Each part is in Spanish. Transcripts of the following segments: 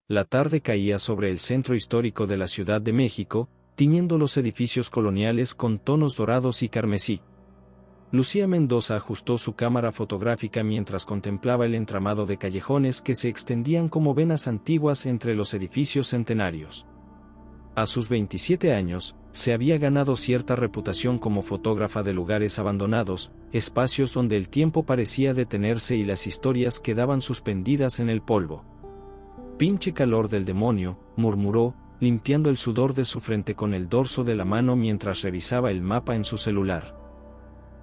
La tarde caía sobre el centro histórico de la Ciudad de México, tiñendo los edificios coloniales con tonos dorados y carmesí. Lucía Mendoza ajustó su cámara fotográfica mientras contemplaba el entramado de callejones que se extendían como venas antiguas entre los edificios centenarios. A sus 27 años, se había ganado cierta reputación como fotógrafa de lugares abandonados, espacios donde el tiempo parecía detenerse y las historias quedaban suspendidas en el polvo. «Pinche calor del demonio», murmuró, limpiando el sudor de su frente con el dorso de la mano mientras revisaba el mapa en su celular.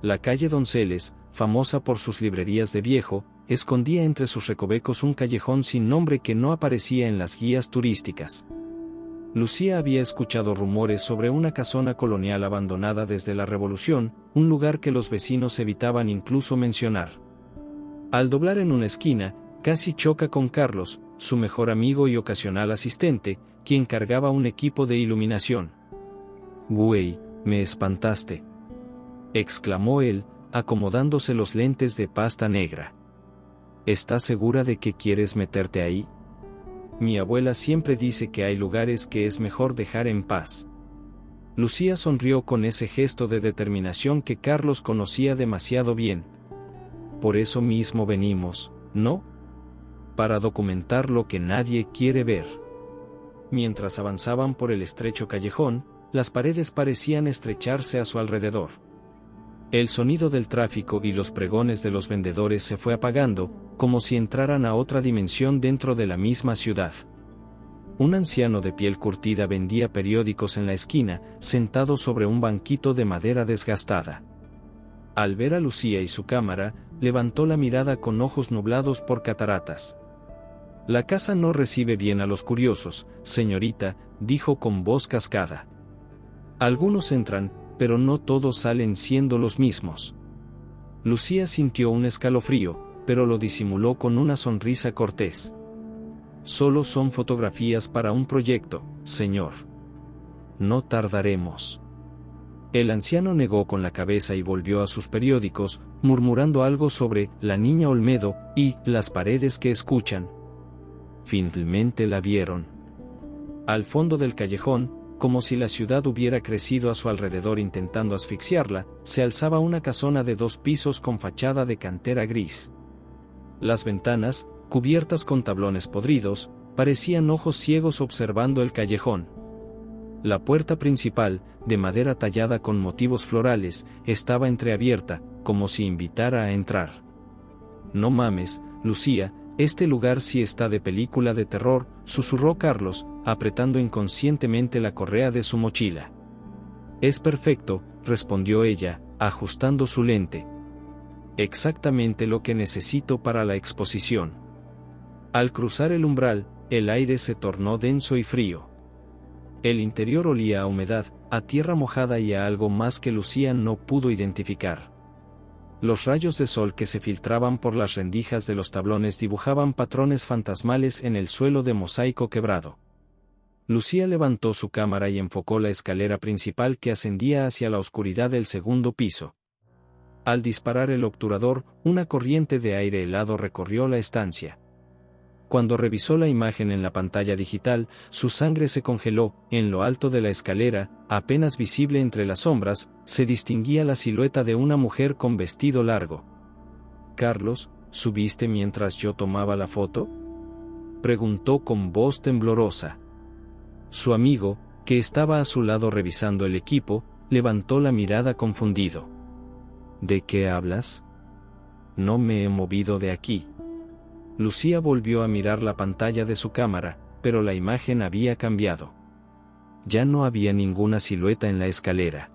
La calle Donceles, famosa por sus librerías de viejo, escondía entre sus recovecos un callejón sin nombre que no aparecía en las guías turísticas. Lucía había escuchado rumores sobre una casona colonial abandonada desde la Revolución, un lugar que los vecinos evitaban incluso mencionar. Al doblar en una esquina, casi choca con Carlos, su mejor amigo y ocasional asistente, quien cargaba un equipo de iluminación. «Güey, me espantaste», exclamó él, acomodándose los lentes de pasta negra. «¿Estás segura de que quieres meterte ahí? Mi abuela siempre dice que hay lugares que es mejor dejar en paz». Lucía sonrió con ese gesto de determinación que Carlos conocía demasiado bien. «Por eso mismo venimos, ¿no? Para documentar lo que nadie quiere ver». Mientras avanzaban por el estrecho callejón, las paredes parecían estrecharse a su alrededor. El sonido del tráfico y los pregones de los vendedores se fue apagando, como si entraran a otra dimensión dentro de la misma ciudad. Un anciano de piel curtida vendía periódicos en la esquina, sentado sobre un banquito de madera desgastada. Al ver a Lucía y su cámara, levantó la mirada con ojos nublados por cataratas. «La casa no recibe bien a los curiosos, señorita», dijo con voz cascada. «Algunos entran, pero no todos salen siendo los mismos». Lucía sintió un escalofrío, pero lo disimuló con una sonrisa cortés. «Solo son fotografías para un proyecto, señor. No tardaremos». El anciano negó con la cabeza y volvió a sus periódicos, murmurando algo sobre «La niña Olmedo» y «Las paredes que escuchan». Finalmente la vieron. Al fondo del callejón, como si la ciudad hubiera crecido a su alrededor intentando asfixiarla, se alzaba una casona de 2 pisos con fachada de cantera gris. Las ventanas, cubiertas con tablones podridos, parecían ojos ciegos observando el callejón. La puerta principal, de madera tallada con motivos florales, estaba entreabierta, como si invitara a entrar. «No mames, Lucía, este lugar sí está de película de terror», susurró Carlos, apretando inconscientemente la correa de su mochila. «Es perfecto», respondió ella, ajustando su lente. «Exactamente lo que necesito para la exposición». Al cruzar el umbral, el aire se tornó denso y frío. El interior olía a humedad, a tierra mojada y a algo más que Lucía no pudo identificar. Los rayos de sol que se filtraban por las rendijas de los tablones dibujaban patrones fantasmales en el suelo de mosaico quebrado. Lucía levantó su cámara y enfocó la escalera principal que ascendía hacia la oscuridad del segundo piso. Al disparar el obturador, una corriente de aire helado recorrió la estancia. Cuando revisó la imagen en la pantalla digital, su sangre se congeló. En lo alto de la escalera, apenas visible entre las sombras, se distinguía la silueta de una mujer con vestido largo. «Carlos, ¿subiste mientras yo tomaba la foto?», preguntó con voz temblorosa. Su amigo, que estaba a su lado revisando el equipo, levantó la mirada confundido. «¿De qué hablas? No me he movido de aquí». Lucía volvió a mirar la pantalla de su cámara, pero la imagen había cambiado. Ya no había ninguna silueta en la escalera.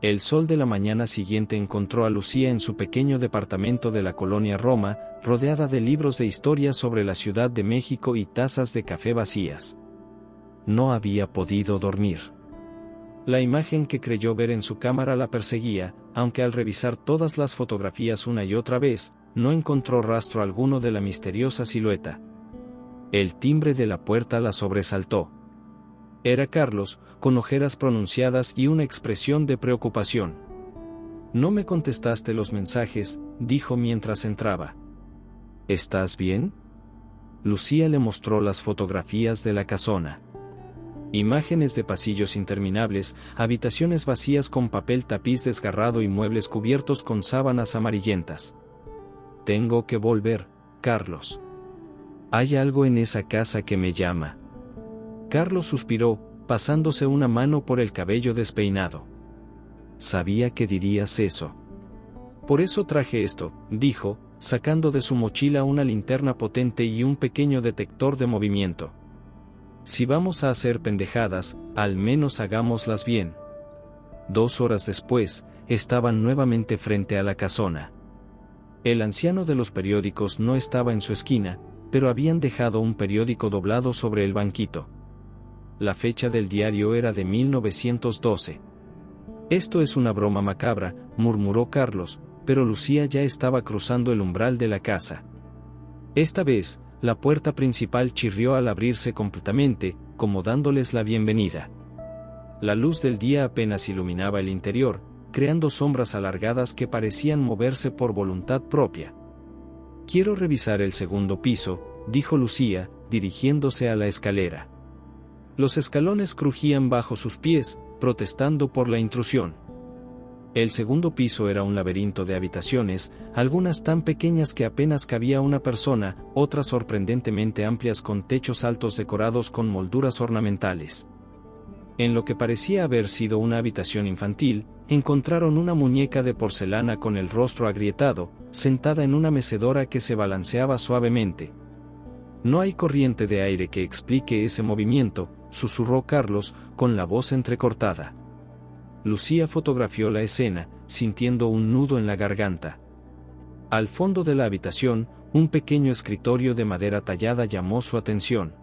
El sol de la mañana siguiente encontró a Lucía en su pequeño departamento de la colonia Roma, rodeada de libros de historia sobre la Ciudad de México y tazas de café vacías. No había podido dormir. La imagen que creyó ver en su cámara la perseguía, aunque al revisar todas las fotografías una y otra vez, no encontró rastro alguno de la misteriosa silueta. El timbre de la puerta la sobresaltó. Era Carlos, con ojeras pronunciadas y una expresión de preocupación. «No me contestaste los mensajes», dijo mientras entraba. «¿Estás bien?». Lucía le mostró las fotografías de la casona. Imágenes de pasillos interminables, habitaciones vacías con papel tapiz desgarrado y muebles cubiertos con sábanas amarillentas. Tengo que volver, Carlos. Hay algo en esa casa que me llama. Carlos suspiró, pasándose una mano por el cabello despeinado. Sabía que dirías eso. Por eso traje esto, dijo, sacando de su mochila una linterna potente y un pequeño detector de movimiento. Si vamos a hacer pendejadas, al menos hagámoslas bien. 2 horas después, estaban nuevamente frente a la casona. El anciano de los periódicos no estaba en su esquina, pero habían dejado un periódico doblado sobre el banquito. La fecha del diario era de 1912. Esto es una broma macabra, murmuró Carlos, pero Lucía ya estaba cruzando el umbral de la casa. Esta vez, la puerta principal chirrió al abrirse completamente, como dándoles la bienvenida. La luz del día apenas iluminaba el interior, creando sombras alargadas que parecían moverse por voluntad propia. Quiero revisar el segundo piso, dijo Lucía, dirigiéndose a la escalera. Los escalones crujían bajo sus pies, protestando por la intrusión. El segundo piso era un laberinto de habitaciones, algunas tan pequeñas que apenas cabía una persona, otras sorprendentemente amplias con techos altos decorados con molduras ornamentales. En lo que parecía haber sido una habitación infantil, encontraron una muñeca de porcelana con el rostro agrietado, sentada en una mecedora que se balanceaba suavemente. No hay corriente de aire que explique ese movimiento, susurró Carlos, con la voz entrecortada. Lucía fotografió la escena, sintiendo un nudo en la garganta. Al fondo de la habitación, un pequeño escritorio de madera tallada llamó su atención.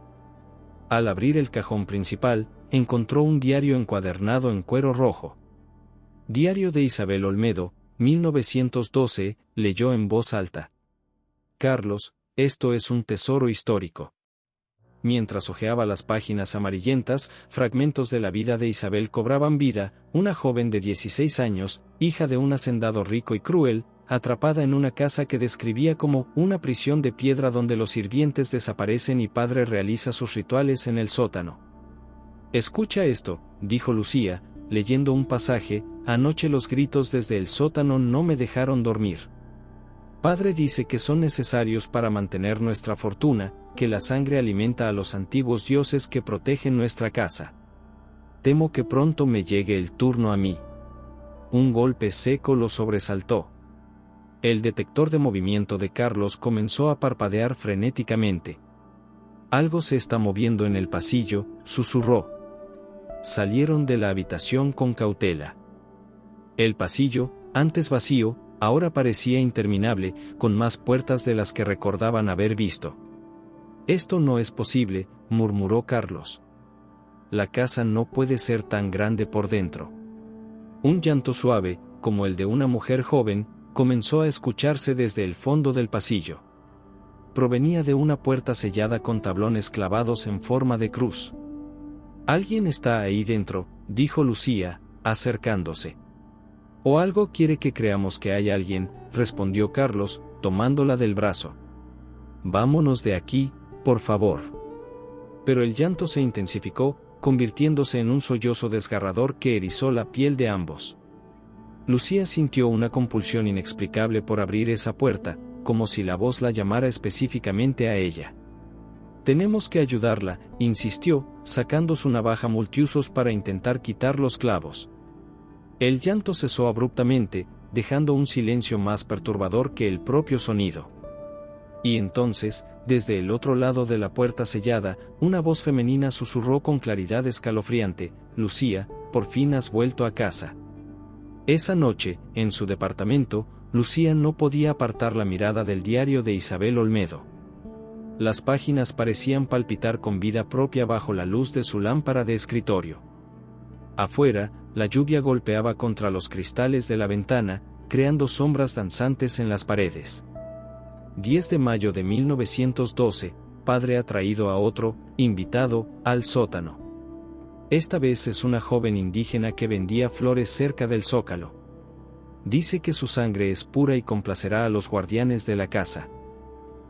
Al abrir el cajón principal, encontró un diario encuadernado en cuero rojo. Diario de Isabel Olmedo, 1912, leyó en voz alta. Carlos, esto es un tesoro histórico. Mientras hojeaba las páginas amarillentas, fragmentos de la vida de Isabel cobraban vida, una joven de 16 años, hija de un hacendado rico y cruel, atrapada en una casa que describía como una prisión de piedra donde los sirvientes desaparecen y padre realiza sus rituales en el sótano. Escucha esto, dijo Lucía, leyendo un pasaje, anoche los gritos desde el sótano no me dejaron dormir. Padre dice que son necesarios para mantener nuestra fortuna, que la sangre alimenta a los antiguos dioses que protegen nuestra casa. Temo que pronto me llegue el turno a mí. Un golpe seco lo sobresaltó. El detector de movimiento de Carlos comenzó a parpadear frenéticamente. Algo se está moviendo en el pasillo, susurró. Salieron de la habitación con cautela. El pasillo, antes vacío, ahora parecía interminable, con más puertas de las que recordaban haber visto. Esto no es posible, murmuró Carlos. La casa no puede ser tan grande por dentro. Un llanto suave, como el de una mujer joven, comenzó a escucharse desde el fondo del pasillo. Provenía de una puerta sellada con tablones clavados en forma de cruz. Alguien está ahí dentro, dijo Lucía, acercándose. O algo quiere que creamos que hay alguien, respondió Carlos, tomándola del brazo. Vámonos de aquí, por favor. Pero el llanto se intensificó, convirtiéndose en un sollozo desgarrador que erizó la piel de ambos. Lucía sintió una compulsión inexplicable por abrir esa puerta, como si la voz la llamara específicamente a ella. Tenemos que ayudarla, insistió, sacando su navaja multiusos para intentar quitar los clavos. El llanto cesó abruptamente, dejando un silencio más perturbador que el propio sonido. Y entonces, desde el otro lado de la puerta sellada, una voz femenina susurró con claridad escalofriante, Lucía, por fin has vuelto a casa. Esa noche, en su departamento, Lucía no podía apartar la mirada del diario de Isabel Olmedo. Las páginas parecían palpitar con vida propia bajo la luz de su lámpara de escritorio. Afuera, la lluvia golpeaba contra los cristales de la ventana, creando sombras danzantes en las paredes. 10 de mayo de 1912, padre ha traído a otro, invitado, al sótano. Esta vez es una joven indígena que vendía flores cerca del zócalo. Dice que su sangre es pura y complacerá a los guardianes de la casa.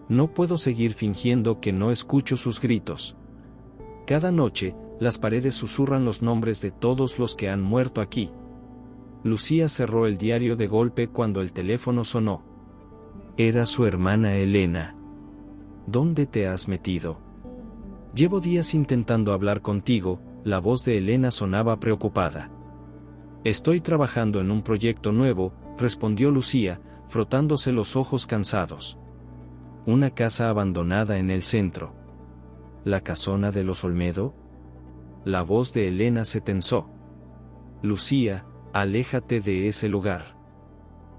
No puedo seguir fingiendo que no escucho sus gritos. Cada noche, las paredes susurran los nombres de todos los que han muerto aquí. Lucía cerró el diario de golpe cuando el teléfono sonó. Era su hermana Elena. ¿Dónde te has metido? Llevo días intentando hablar contigo. La voz de Elena sonaba preocupada. Estoy trabajando en un proyecto nuevo, respondió Lucía, frotándose los ojos cansados. Una casa abandonada en el centro. ¿La casona de los Olmedo? La voz de Elena se tensó. Lucía, aléjate de ese lugar.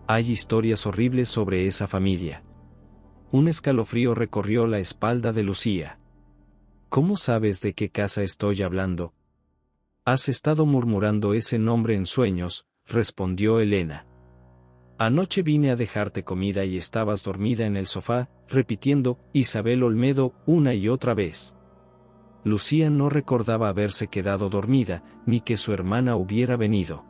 Hay historias horribles sobre esa familia. Un escalofrío recorrió la espalda de Lucía. ¿Cómo sabes de qué casa estoy hablando? Has estado murmurando ese nombre en sueños, respondió Elena. Anoche vine a dejarte comida y estabas dormida en el sofá, repitiendo, Isabel Olmedo, una y otra vez. Lucía no recordaba haberse quedado dormida, ni que su hermana hubiera venido.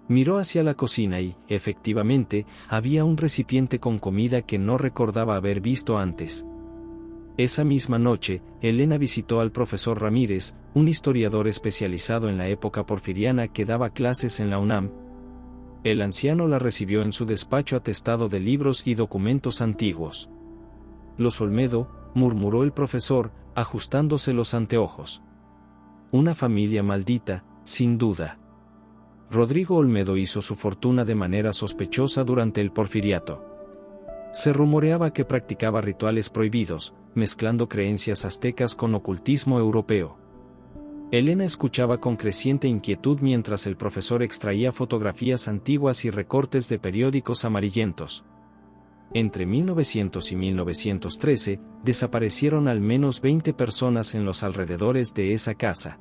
Miró hacia la cocina y, efectivamente, había un recipiente con comida que no recordaba haber visto antes. Esa misma noche, Elena visitó al profesor Ramírez, un historiador especializado en la época porfiriana que daba clases en la UNAM. El anciano la recibió en su despacho atestado de libros y documentos antiguos. Los Olmedo, murmuró el profesor, ajustándose los anteojos. Una familia maldita, sin duda. Rodrigo Olmedo hizo su fortuna de manera sospechosa durante el porfiriato. Se rumoreaba que practicaba rituales prohibidos, mezclando creencias aztecas con ocultismo europeo. Elena escuchaba con creciente inquietud mientras el profesor extraía fotografías antiguas y recortes de periódicos amarillentos. Entre 1900 y 1913, desaparecieron al menos 20 personas en los alrededores de esa casa.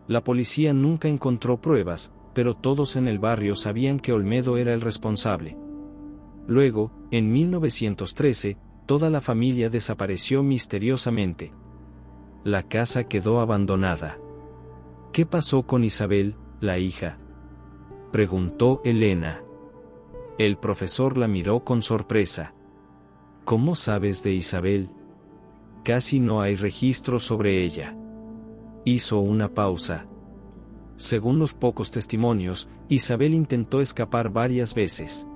La policía nunca encontró pruebas, pero todos en el barrio sabían que Olmedo era el responsable. Luego, en 1913, toda la familia desapareció misteriosamente. La casa quedó abandonada. ¿Qué pasó con Isabel, la hija?, preguntó Elena. El profesor la miró con sorpresa. ¿Cómo sabes de Isabel? Casi no hay registro sobre ella. Hizo una pausa. Según los pocos testimonios, Isabel intentó escapar varias veces.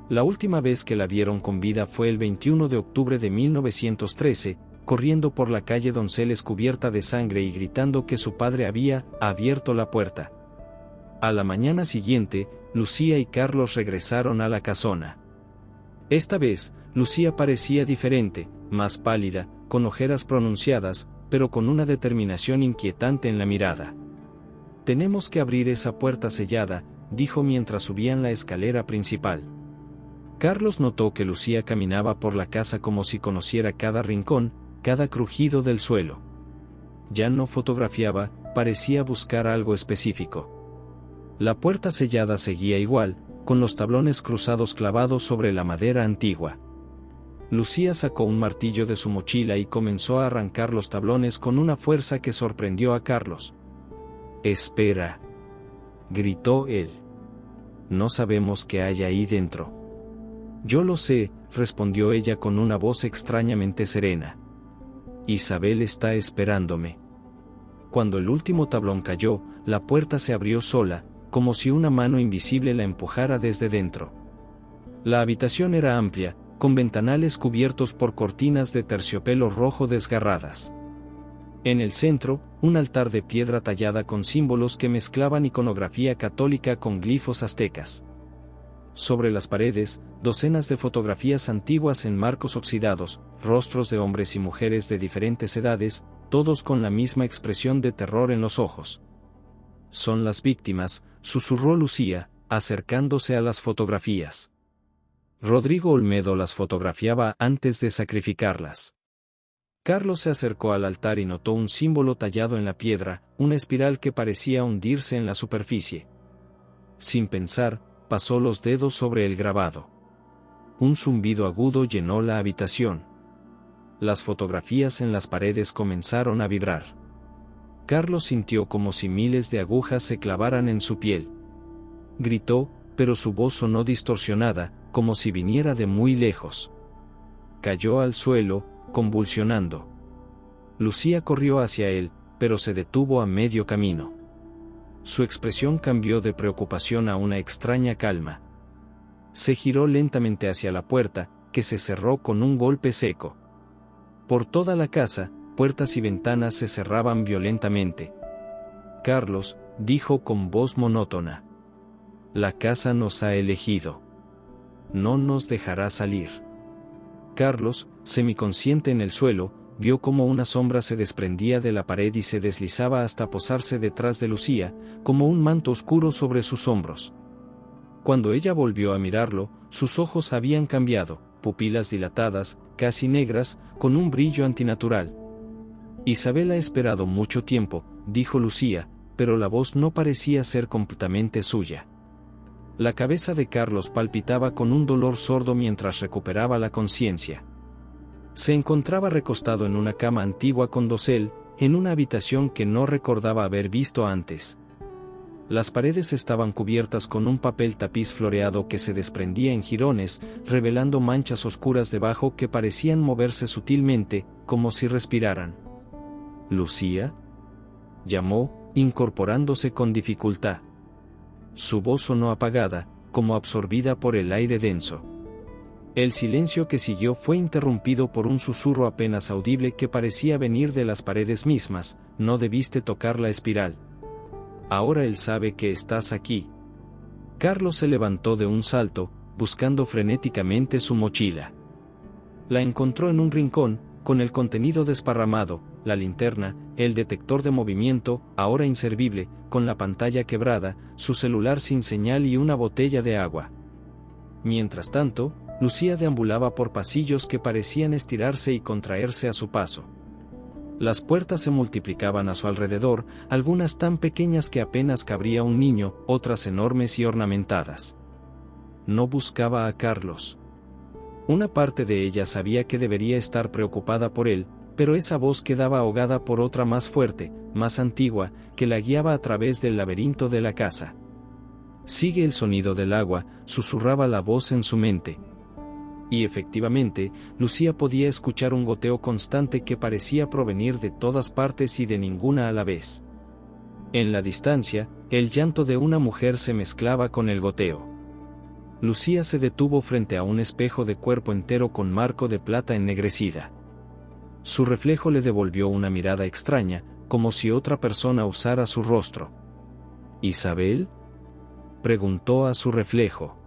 La última vez que la vieron con vida fue el 21 de octubre de 1913, corriendo por la calle Donceles cubierta de sangre y gritando que su padre había abierto la puerta. A la mañana siguiente, Lucía y Carlos regresaron a la casona. Esta vez, Lucía parecía diferente, más pálida, con ojeras pronunciadas, pero con una determinación inquietante en la mirada. Tenemos que abrir esa puerta sellada, dijo mientras subían la escalera principal. Carlos notó que Lucía caminaba por la casa como si conociera cada rincón, cada crujido del suelo. Ya no fotografiaba, parecía buscar algo específico. La puerta sellada seguía igual, con los tablones cruzados clavados sobre la madera antigua. Lucía sacó un martillo de su mochila y comenzó a arrancar los tablones con una fuerza que sorprendió a Carlos. «Espera», gritó él. «No sabemos qué hay ahí dentro». «Yo lo sé», respondió ella con una voz extrañamente serena. «Isabel está esperándome». Cuando el último tablón cayó, la puerta se abrió sola, como si una mano invisible la empujara desde dentro. La habitación era amplia, con ventanales cubiertos por cortinas de terciopelo rojo desgarradas. En el centro, un altar de piedra tallada con símbolos que mezclaban iconografía católica con glifos aztecas. Sobre las paredes, docenas de fotografías antiguas en marcos oxidados, rostros de hombres y mujeres de diferentes edades, todos con la misma expresión de terror en los ojos. «Son las víctimas», susurró Lucía, acercándose a las fotografías. Rodrigo Olmedo las fotografiaba antes de sacrificarlas. Carlos se acercó al altar y notó un símbolo tallado en la piedra, una espiral que parecía hundirse en la superficie. Sin pensar, pasó los dedos sobre el grabado. Un zumbido agudo llenó la habitación. Las fotografías en las paredes comenzaron a vibrar. Carlos sintió como si miles de agujas se clavaran en su piel. Gritó, pero su voz sonó distorsionada, como si viniera de muy lejos. Cayó al suelo, convulsionando. Lucía corrió hacia él, pero se detuvo a medio camino. Su expresión cambió de preocupación a una extraña calma. Se giró lentamente hacia la puerta, que se cerró con un golpe seco. Por toda la casa, puertas y ventanas se cerraban violentamente. Carlos, dijo con voz monótona. La casa nos ha elegido. No nos dejará salir. Carlos, semiconsciente en el suelo, vio cómo una sombra se desprendía de la pared y se deslizaba hasta posarse detrás de Lucía, como un manto oscuro sobre sus hombros. Cuando ella volvió a mirarlo, sus ojos habían cambiado, pupilas dilatadas, casi negras, con un brillo antinatural. Isabel ha esperado mucho tiempo, dijo Lucía, pero la voz no parecía ser completamente suya. La cabeza de Carlos palpitaba con un dolor sordo mientras recuperaba la conciencia. Se encontraba recostado en una cama antigua con dosel, en una habitación que no recordaba haber visto antes. Las paredes estaban cubiertas con un papel tapiz floreado que se desprendía en jirones, revelando manchas oscuras debajo que parecían moverse sutilmente, como si respiraran. ¿Lucía?, llamó, incorporándose con dificultad. Su voz sonó apagada, como absorbida por el aire denso. El silencio que siguió fue interrumpido por un susurro apenas audible que parecía venir de las paredes mismas. No debiste tocar la espiral. Ahora él sabe que estás aquí. Carlos se levantó de un salto, buscando frenéticamente su mochila. La encontró en un rincón, con el contenido desparramado, la linterna, el detector de movimiento, ahora inservible, con la pantalla quebrada, su celular sin señal y una botella de agua. Mientras tanto, Lucía deambulaba por pasillos que parecían estirarse y contraerse a su paso. Las puertas se multiplicaban a su alrededor, algunas tan pequeñas que apenas cabría un niño, otras enormes y ornamentadas. No buscaba a Carlos. Una parte de ella sabía que debería estar preocupada por él, pero esa voz quedaba ahogada por otra más fuerte, más antigua, que la guiaba a través del laberinto de la casa. Sigue el sonido del agua, susurraba la voz en su mente. Y efectivamente, Lucía podía escuchar un goteo constante que parecía provenir de todas partes y de ninguna a la vez. En la distancia, el llanto de una mujer se mezclaba con el goteo. Lucía se detuvo frente a un espejo de cuerpo entero con marco de plata ennegrecida. Su reflejo le devolvió una mirada extraña, como si otra persona usara su rostro. ¿Isabel?, preguntó a su reflejo.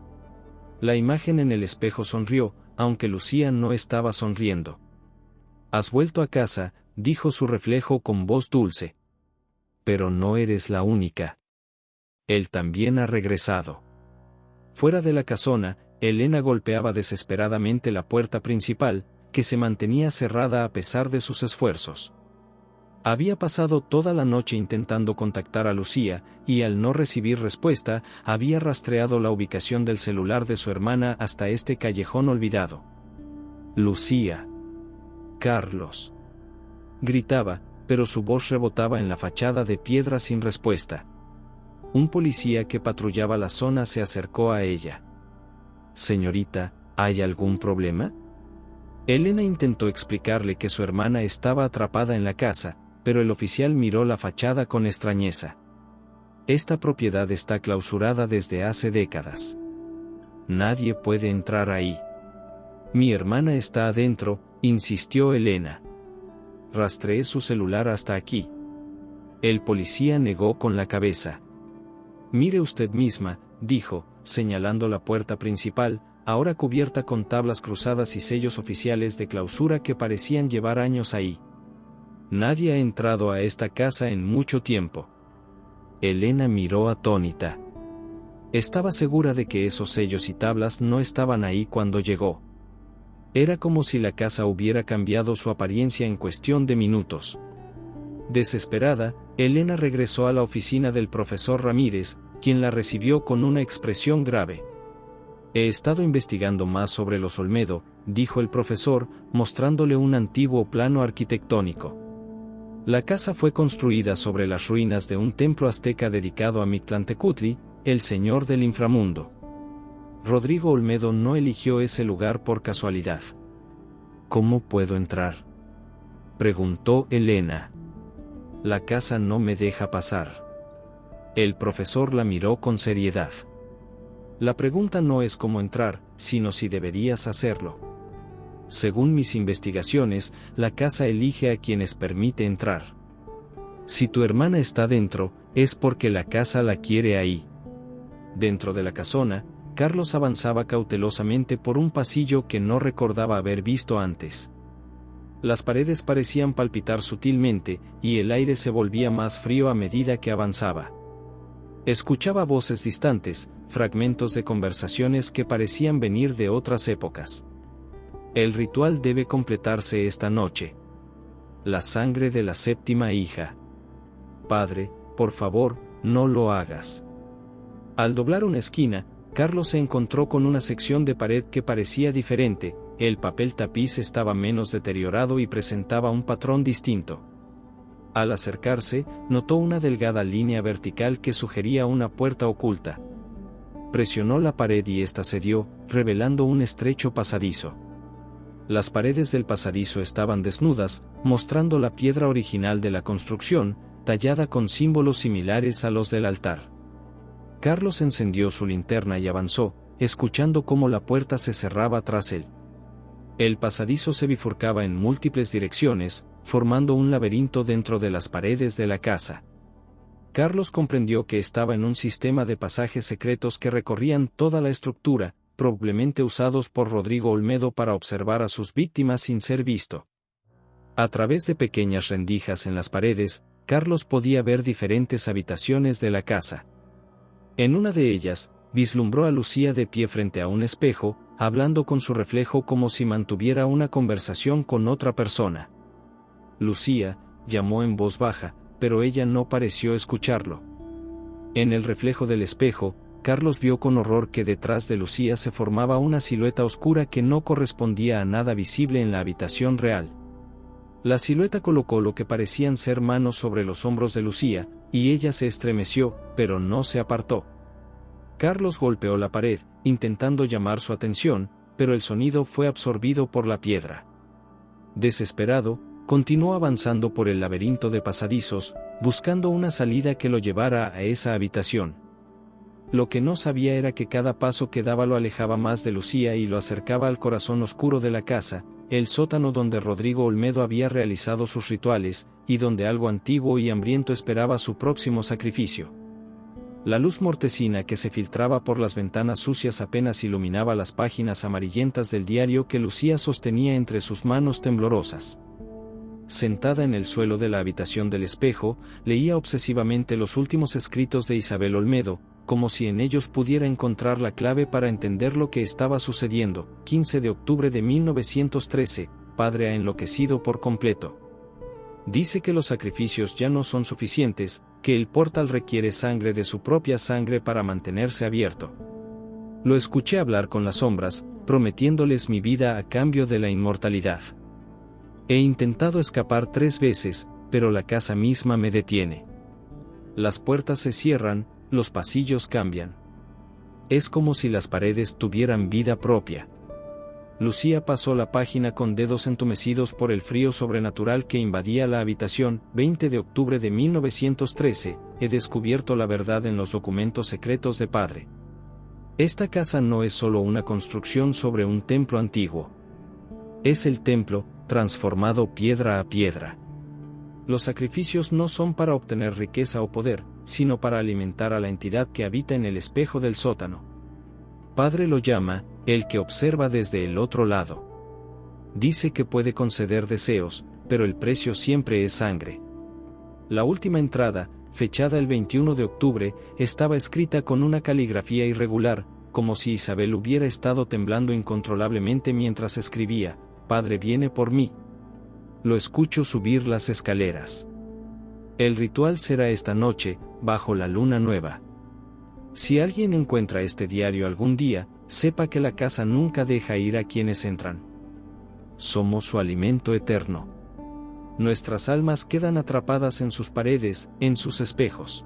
La imagen en el espejo sonrió, aunque Lucía no estaba sonriendo. «Has vuelto a casa», dijo su reflejo con voz dulce. «Pero no eres la única. Él también ha regresado». Fuera de la casona, Elena golpeaba desesperadamente la puerta principal, que se mantenía cerrada a pesar de sus esfuerzos. Había pasado toda la noche intentando contactar a Lucía, y al no recibir respuesta, había rastreado la ubicación del celular de su hermana hasta este callejón olvidado. «Lucía. Carlos», gritaba, pero su voz rebotaba en la fachada de piedra sin respuesta. Un policía que patrullaba la zona se acercó a ella. «Señorita, ¿hay algún problema?». Elena intentó explicarle que su hermana estaba atrapada en la casa, pero el oficial miró la fachada con extrañeza. «Esta propiedad está clausurada desde hace décadas. Nadie puede entrar ahí». «Mi hermana está adentro», insistió Elena. «Rastreé su celular hasta aquí». El policía negó con la cabeza. «Mire usted misma», dijo, señalando la puerta principal, ahora cubierta con tablas cruzadas y sellos oficiales de clausura que parecían llevar años ahí. «Nadie ha entrado a esta casa en mucho tiempo». Elena miró atónita. Estaba segura de que esos sellos y tablas no estaban ahí cuando llegó. Era como si la casa hubiera cambiado su apariencia en cuestión de minutos. Desesperada, Elena regresó a la oficina del profesor Ramírez, quien la recibió con una expresión grave. «He estado investigando más sobre los Olmedo», dijo el profesor, mostrándole un antiguo plano arquitectónico. La casa fue construida sobre las ruinas de un templo azteca dedicado a Mictlantecutli, el señor del inframundo. Rodrigo Olmedo no eligió ese lugar por casualidad. ¿Cómo puedo entrar?, preguntó Elena. La casa no me deja pasar. El profesor la miró con seriedad. La pregunta no es cómo entrar, sino si deberías hacerlo. Según mis investigaciones, la casa elige a quienes permite entrar. Si tu hermana está dentro, es porque la casa la quiere ahí. Dentro de la casona, Carlos avanzaba cautelosamente por un pasillo que no recordaba haber visto antes. Las paredes parecían palpitar sutilmente, y el aire se volvía más frío a medida que avanzaba. Escuchaba voces distantes, fragmentos de conversaciones que parecían venir de otras épocas. El ritual debe completarse esta noche. La sangre de la séptima hija. Padre, por favor, no lo hagas. Al doblar una esquina, Carlos se encontró con una sección de pared que parecía diferente. El papel tapiz estaba menos deteriorado y presentaba un patrón distinto. Al acercarse, notó una delgada línea vertical que sugería una puerta oculta. Presionó la pared y ésta cedió, revelando un estrecho pasadizo. Las paredes del pasadizo estaban desnudas, mostrando la piedra original de la construcción, tallada con símbolos similares a los del altar. Carlos encendió su linterna y avanzó, escuchando cómo la puerta se cerraba tras él. El pasadizo se bifurcaba en múltiples direcciones, formando un laberinto dentro de las paredes de la casa. Carlos comprendió que estaba en un sistema de pasajes secretos que recorrían toda la estructura, probablemente usados por Rodrigo Olmedo para observar a sus víctimas sin ser visto. A través de pequeñas rendijas en las paredes, Carlos podía ver diferentes habitaciones de la casa. En una de ellas, vislumbró a Lucía de pie frente a un espejo, hablando con su reflejo como si mantuviera una conversación con otra persona. Lucía, llamó en voz baja, pero ella no pareció escucharlo. En el reflejo del espejo, Carlos vio con horror que detrás de Lucía se formaba una silueta oscura que no correspondía a nada visible en la habitación real. La silueta colocó lo que parecían ser manos sobre los hombros de Lucía, y ella se estremeció, pero no se apartó. Carlos golpeó la pared, intentando llamar su atención, pero el sonido fue absorbido por la piedra. Desesperado, continuó avanzando por el laberinto de pasadizos, buscando una salida que lo llevara a esa habitación. Lo que no sabía era que cada paso que daba lo alejaba más de Lucía y lo acercaba al corazón oscuro de la casa, el sótano donde Rodrigo Olmedo había realizado sus rituales, y donde algo antiguo y hambriento esperaba su próximo sacrificio. La luz mortecina que se filtraba por las ventanas sucias apenas iluminaba las páginas amarillentas del diario que Lucía sostenía entre sus manos temblorosas. Sentada en el suelo de la habitación del espejo, leía obsesivamente los últimos escritos de Isabel Olmedo, como si en ellos pudiera encontrar la clave para entender lo que estaba sucediendo. 15 de octubre de 1913, padre ha enloquecido por completo. Dice que los sacrificios ya no son suficientes, que el portal requiere sangre de su propia sangre para mantenerse abierto. Lo escuché hablar con las sombras, prometiéndoles mi vida a cambio de la inmortalidad. He intentado escapar 3 veces, pero la casa misma me detiene. Las puertas se cierran, los pasillos cambian. Es como si las paredes tuvieran vida propia. Lucía pasó la página con dedos entumecidos por el frío sobrenatural que invadía la habitación. 20 de octubre de 1913, he descubierto la verdad en los documentos secretos de padre. Esta casa no es solo una construcción sobre un templo antiguo. Es el templo, transformado piedra a piedra. Los sacrificios no son para obtener riqueza o poder, sino para alimentar a la entidad que habita en el espejo del sótano. Padre lo llama, el que observa desde el otro lado. Dice que puede conceder deseos, pero el precio siempre es sangre. La última entrada, fechada el 21 de octubre, estaba escrita con una caligrafía irregular, como si Isabel hubiera estado temblando incontrolablemente mientras escribía: Padre viene por mí. Lo escucho subir las escaleras. El ritual será esta noche, bajo la luna nueva. Si alguien encuentra este diario algún día, sepa que la casa nunca deja ir a quienes entran. Somos su alimento eterno. Nuestras almas quedan atrapadas en sus paredes, en sus espejos.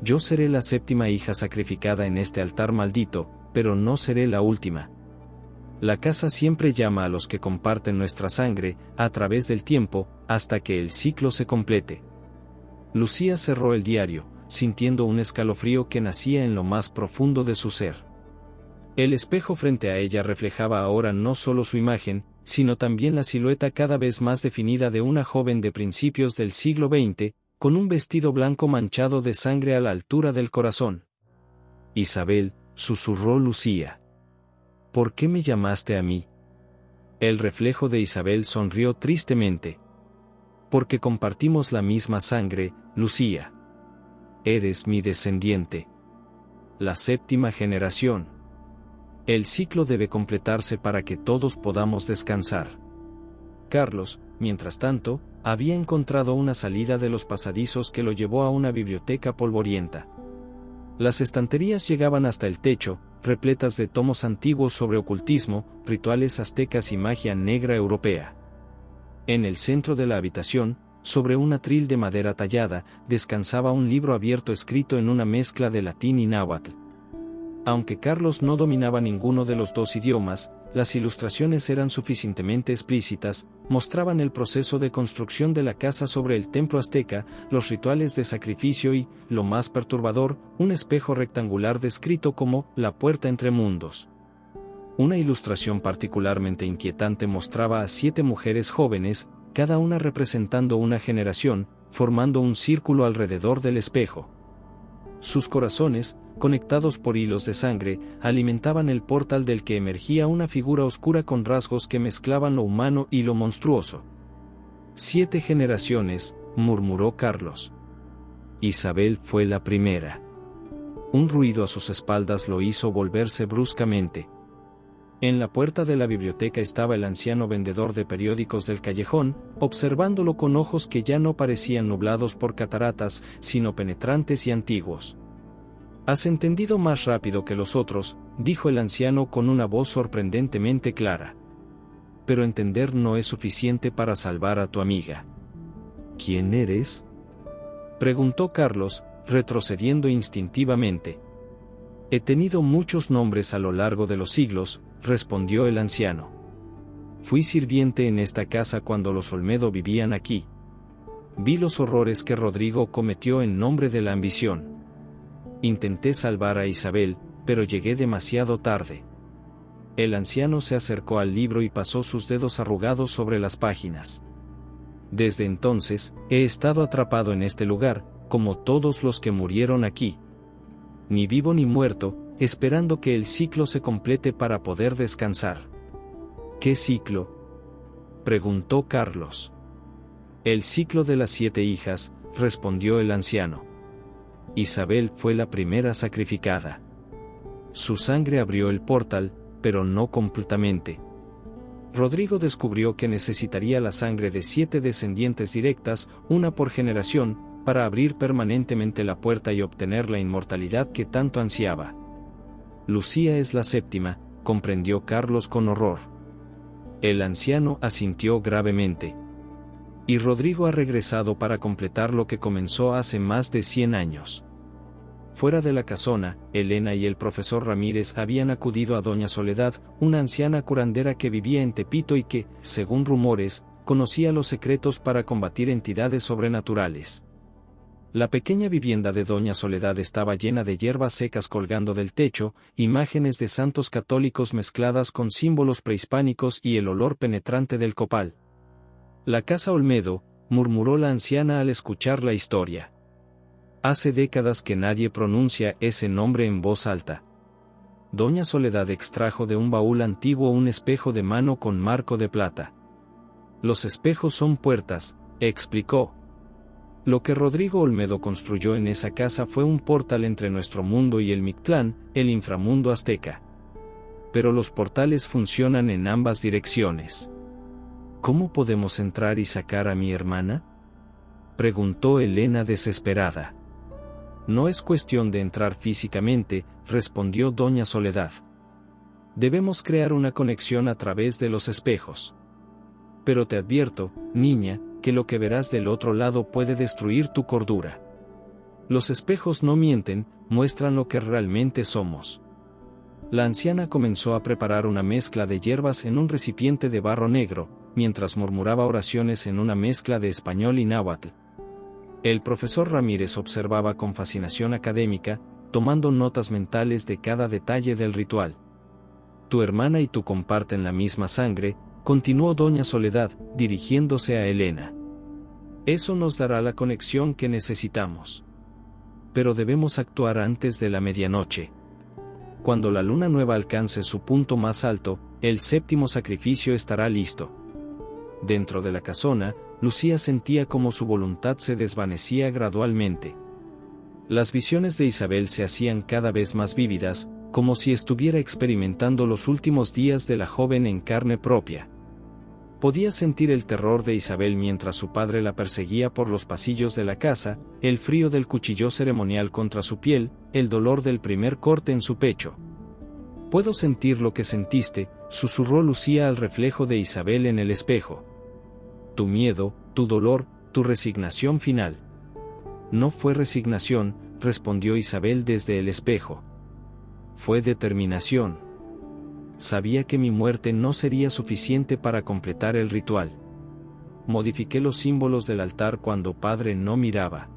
Yo seré la 7ª hija sacrificada en este altar maldito, pero no seré la última. La casa siempre llama a los que comparten nuestra sangre, a través del tiempo, hasta que el ciclo se complete. Lucía cerró el diario, sintiendo un escalofrío que nacía en lo más profundo de su ser. El espejo frente a ella reflejaba ahora no solo su imagen, sino también la silueta cada vez más definida de una joven de principios del siglo XX, con un vestido blanco manchado de sangre a la altura del corazón. «Isabel», susurró Lucía. «¿Por qué me llamaste a mí?» El reflejo de Isabel sonrió tristemente. «Porque compartimos la misma sangre, Lucía. Eres mi descendiente. La 7ª generación. El ciclo debe completarse para que todos podamos descansar». Carlos, mientras tanto, había encontrado una salida de los pasadizos que lo llevó a una biblioteca polvorienta. Las estanterías llegaban hasta el techo, repletas de tomos antiguos sobre ocultismo, rituales aztecas y magia negra europea. En el centro de la habitación, sobre un atril de madera tallada, descansaba un libro abierto escrito en una mezcla de latín y náhuatl. Aunque Carlos no dominaba ninguno de los dos idiomas, las ilustraciones eran suficientemente explícitas, mostraban el proceso de construcción de la casa sobre el templo azteca, los rituales de sacrificio y, lo más perturbador, un espejo rectangular descrito como «la puerta entre mundos». Una ilustración particularmente inquietante mostraba a 7 mujeres jóvenes, cada una representando una generación, formando un círculo alrededor del espejo. Sus corazones, conectados por hilos de sangre, alimentaban el portal del que emergía una figura oscura con rasgos que mezclaban lo humano y lo monstruoso. 7 generaciones, murmuró Carlos. Isabel fue la primera. Un ruido a sus espaldas lo hizo volverse bruscamente. En la puerta de la biblioteca estaba el anciano vendedor de periódicos del callejón, observándolo con ojos que ya no parecían nublados por cataratas, sino penetrantes y antiguos. «Has entendido más rápido que los otros», dijo el anciano con una voz sorprendentemente clara. «Pero entender no es suficiente para salvar a tu amiga». «¿Quién eres?», preguntó Carlos, retrocediendo instintivamente. «He tenido muchos nombres a lo largo de los siglos», respondió el anciano. «Fui sirviente en esta casa cuando los Olmedo vivían aquí. Vi los horrores que Rodrigo cometió en nombre de la ambición. Intenté salvar a Isabel, pero llegué demasiado tarde». El anciano se acercó al libro y pasó sus dedos arrugados sobre las páginas. «Desde entonces, he estado atrapado en este lugar, como todos los que murieron aquí. Ni vivo ni muerto, esperando que el ciclo se complete para poder descansar». «¿Qué ciclo?», preguntó Carlos. «El ciclo de las 7 hijas», respondió el anciano. «Isabel fue la primera sacrificada. Su sangre abrió el portal, pero no completamente. Rodrigo descubrió que necesitaría la sangre de 7 descendientes directas, una por generación, para abrir permanentemente la puerta y obtener la inmortalidad que tanto ansiaba. Lucía es la 7ª», comprendió Carlos con horror. El anciano asintió gravemente. «Y Rodrigo ha regresado para completar lo que comenzó hace más de 100 años». Fuera de la casona, Elena y el profesor Ramírez habían acudido a doña Soledad, una anciana curandera que vivía en Tepito y que, según rumores, conocía los secretos para combatir entidades sobrenaturales. La pequeña vivienda de doña Soledad estaba llena de hierbas secas colgando del techo, imágenes de santos católicos mezcladas con símbolos prehispánicos y el olor penetrante del copal. «La casa Olmedo», murmuró la anciana al escuchar la historia. «Hace décadas que nadie pronuncia ese nombre en voz alta». Doña Soledad extrajo de un baúl antiguo un espejo de mano con marco de plata. «Los espejos son puertas», explicó. «Lo que Rodrigo Olmedo construyó en esa casa fue un portal entre nuestro mundo y el Mictlán, el inframundo azteca. Pero los portales funcionan en ambas direcciones». «¿Cómo podemos entrar y sacar a mi hermana?», preguntó Elena desesperada. «No es cuestión de entrar físicamente», respondió doña Soledad. «Debemos crear una conexión a través de los espejos. Pero te advierto, niña, que lo que verás del otro lado puede destruir tu cordura. Los espejos no mienten, muestran lo que realmente somos». La anciana comenzó a preparar una mezcla de hierbas en un recipiente de barro negro, mientras murmuraba oraciones en una mezcla de español y náhuatl. El profesor Ramírez observaba con fascinación académica, tomando notas mentales de cada detalle del ritual. Tu hermana y tú comparten la misma sangre, continuó doña Soledad, dirigiéndose a Elena. Eso nos dará la conexión que necesitamos. Pero debemos actuar antes de la medianoche. Cuando la luna nueva alcance su punto más alto, el séptimo sacrificio estará listo. Dentro de la casona, Lucía sentía como su voluntad se desvanecía gradualmente. Las visiones de Isabel se hacían cada vez más vívidas, como si estuviera experimentando los últimos días de la joven en carne propia. Podía sentir el terror de Isabel mientras su padre la perseguía por los pasillos de la casa, el frío del cuchillo ceremonial contra su piel, el dolor del primer corte en su pecho. Puedo sentir lo que sentiste, susurró Lucía al reflejo de Isabel en el espejo. Tu miedo, tu dolor, tu resignación final. No fue resignación, respondió Isabel desde el espejo. Fue determinación. Sabía que mi muerte no sería suficiente para completar el ritual. Modifiqué los símbolos del altar cuando Padre no miraba.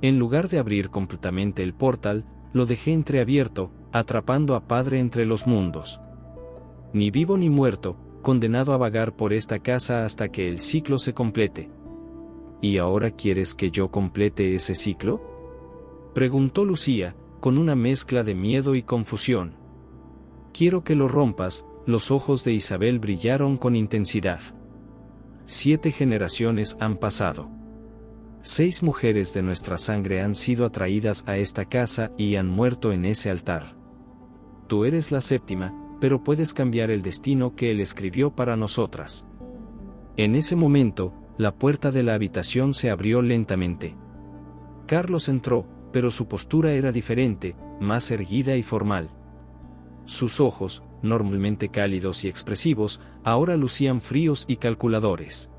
En lugar de abrir completamente el portal, lo dejé entreabierto, atrapando a Padre entre los mundos. Ni vivo ni muerto, condenado a vagar por esta casa hasta que el ciclo se complete. ¿Y ahora quieres que yo complete ese ciclo?, preguntó Lucía, con una mezcla de miedo y confusión. Quiero que lo rompas. Los ojos de Isabel brillaron con intensidad. 7 generaciones han pasado. 6 mujeres de nuestra sangre han sido atraídas a esta casa y han muerto en ese altar. Tú eres la 7ª, pero puedes cambiar el destino que Él escribió para nosotras. En ese momento, la puerta de la habitación se abrió lentamente. Carlos entró, pero su postura era diferente, más erguida y formal. Sus ojos, normalmente cálidos y expresivos, ahora lucían fríos y calculadores.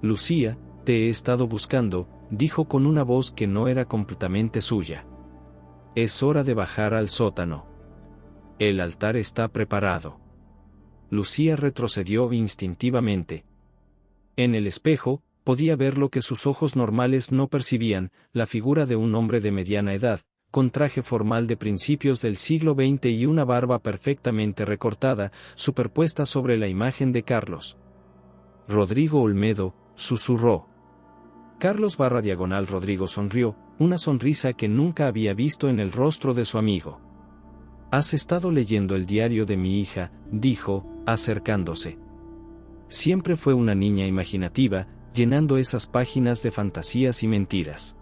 Lucía, te he estado buscando, dijo con una voz que no era completamente suya. Es hora de bajar al sótano. El altar está preparado. Lucía retrocedió instintivamente. En el espejo, podía ver lo que sus ojos normales no percibían, la figura de un hombre de mediana edad, con traje formal de principios del siglo XX y una barba perfectamente recortada, superpuesta sobre la imagen de Carlos. Rodrigo Olmedo, susurró. Carlos / Rodrigo sonrió, una sonrisa que nunca había visto en el rostro de su amigo. Has estado leyendo el diario de mi hija, dijo, acercándose. Siempre fue una niña imaginativa, llenando esas páginas de fantasías y mentiras.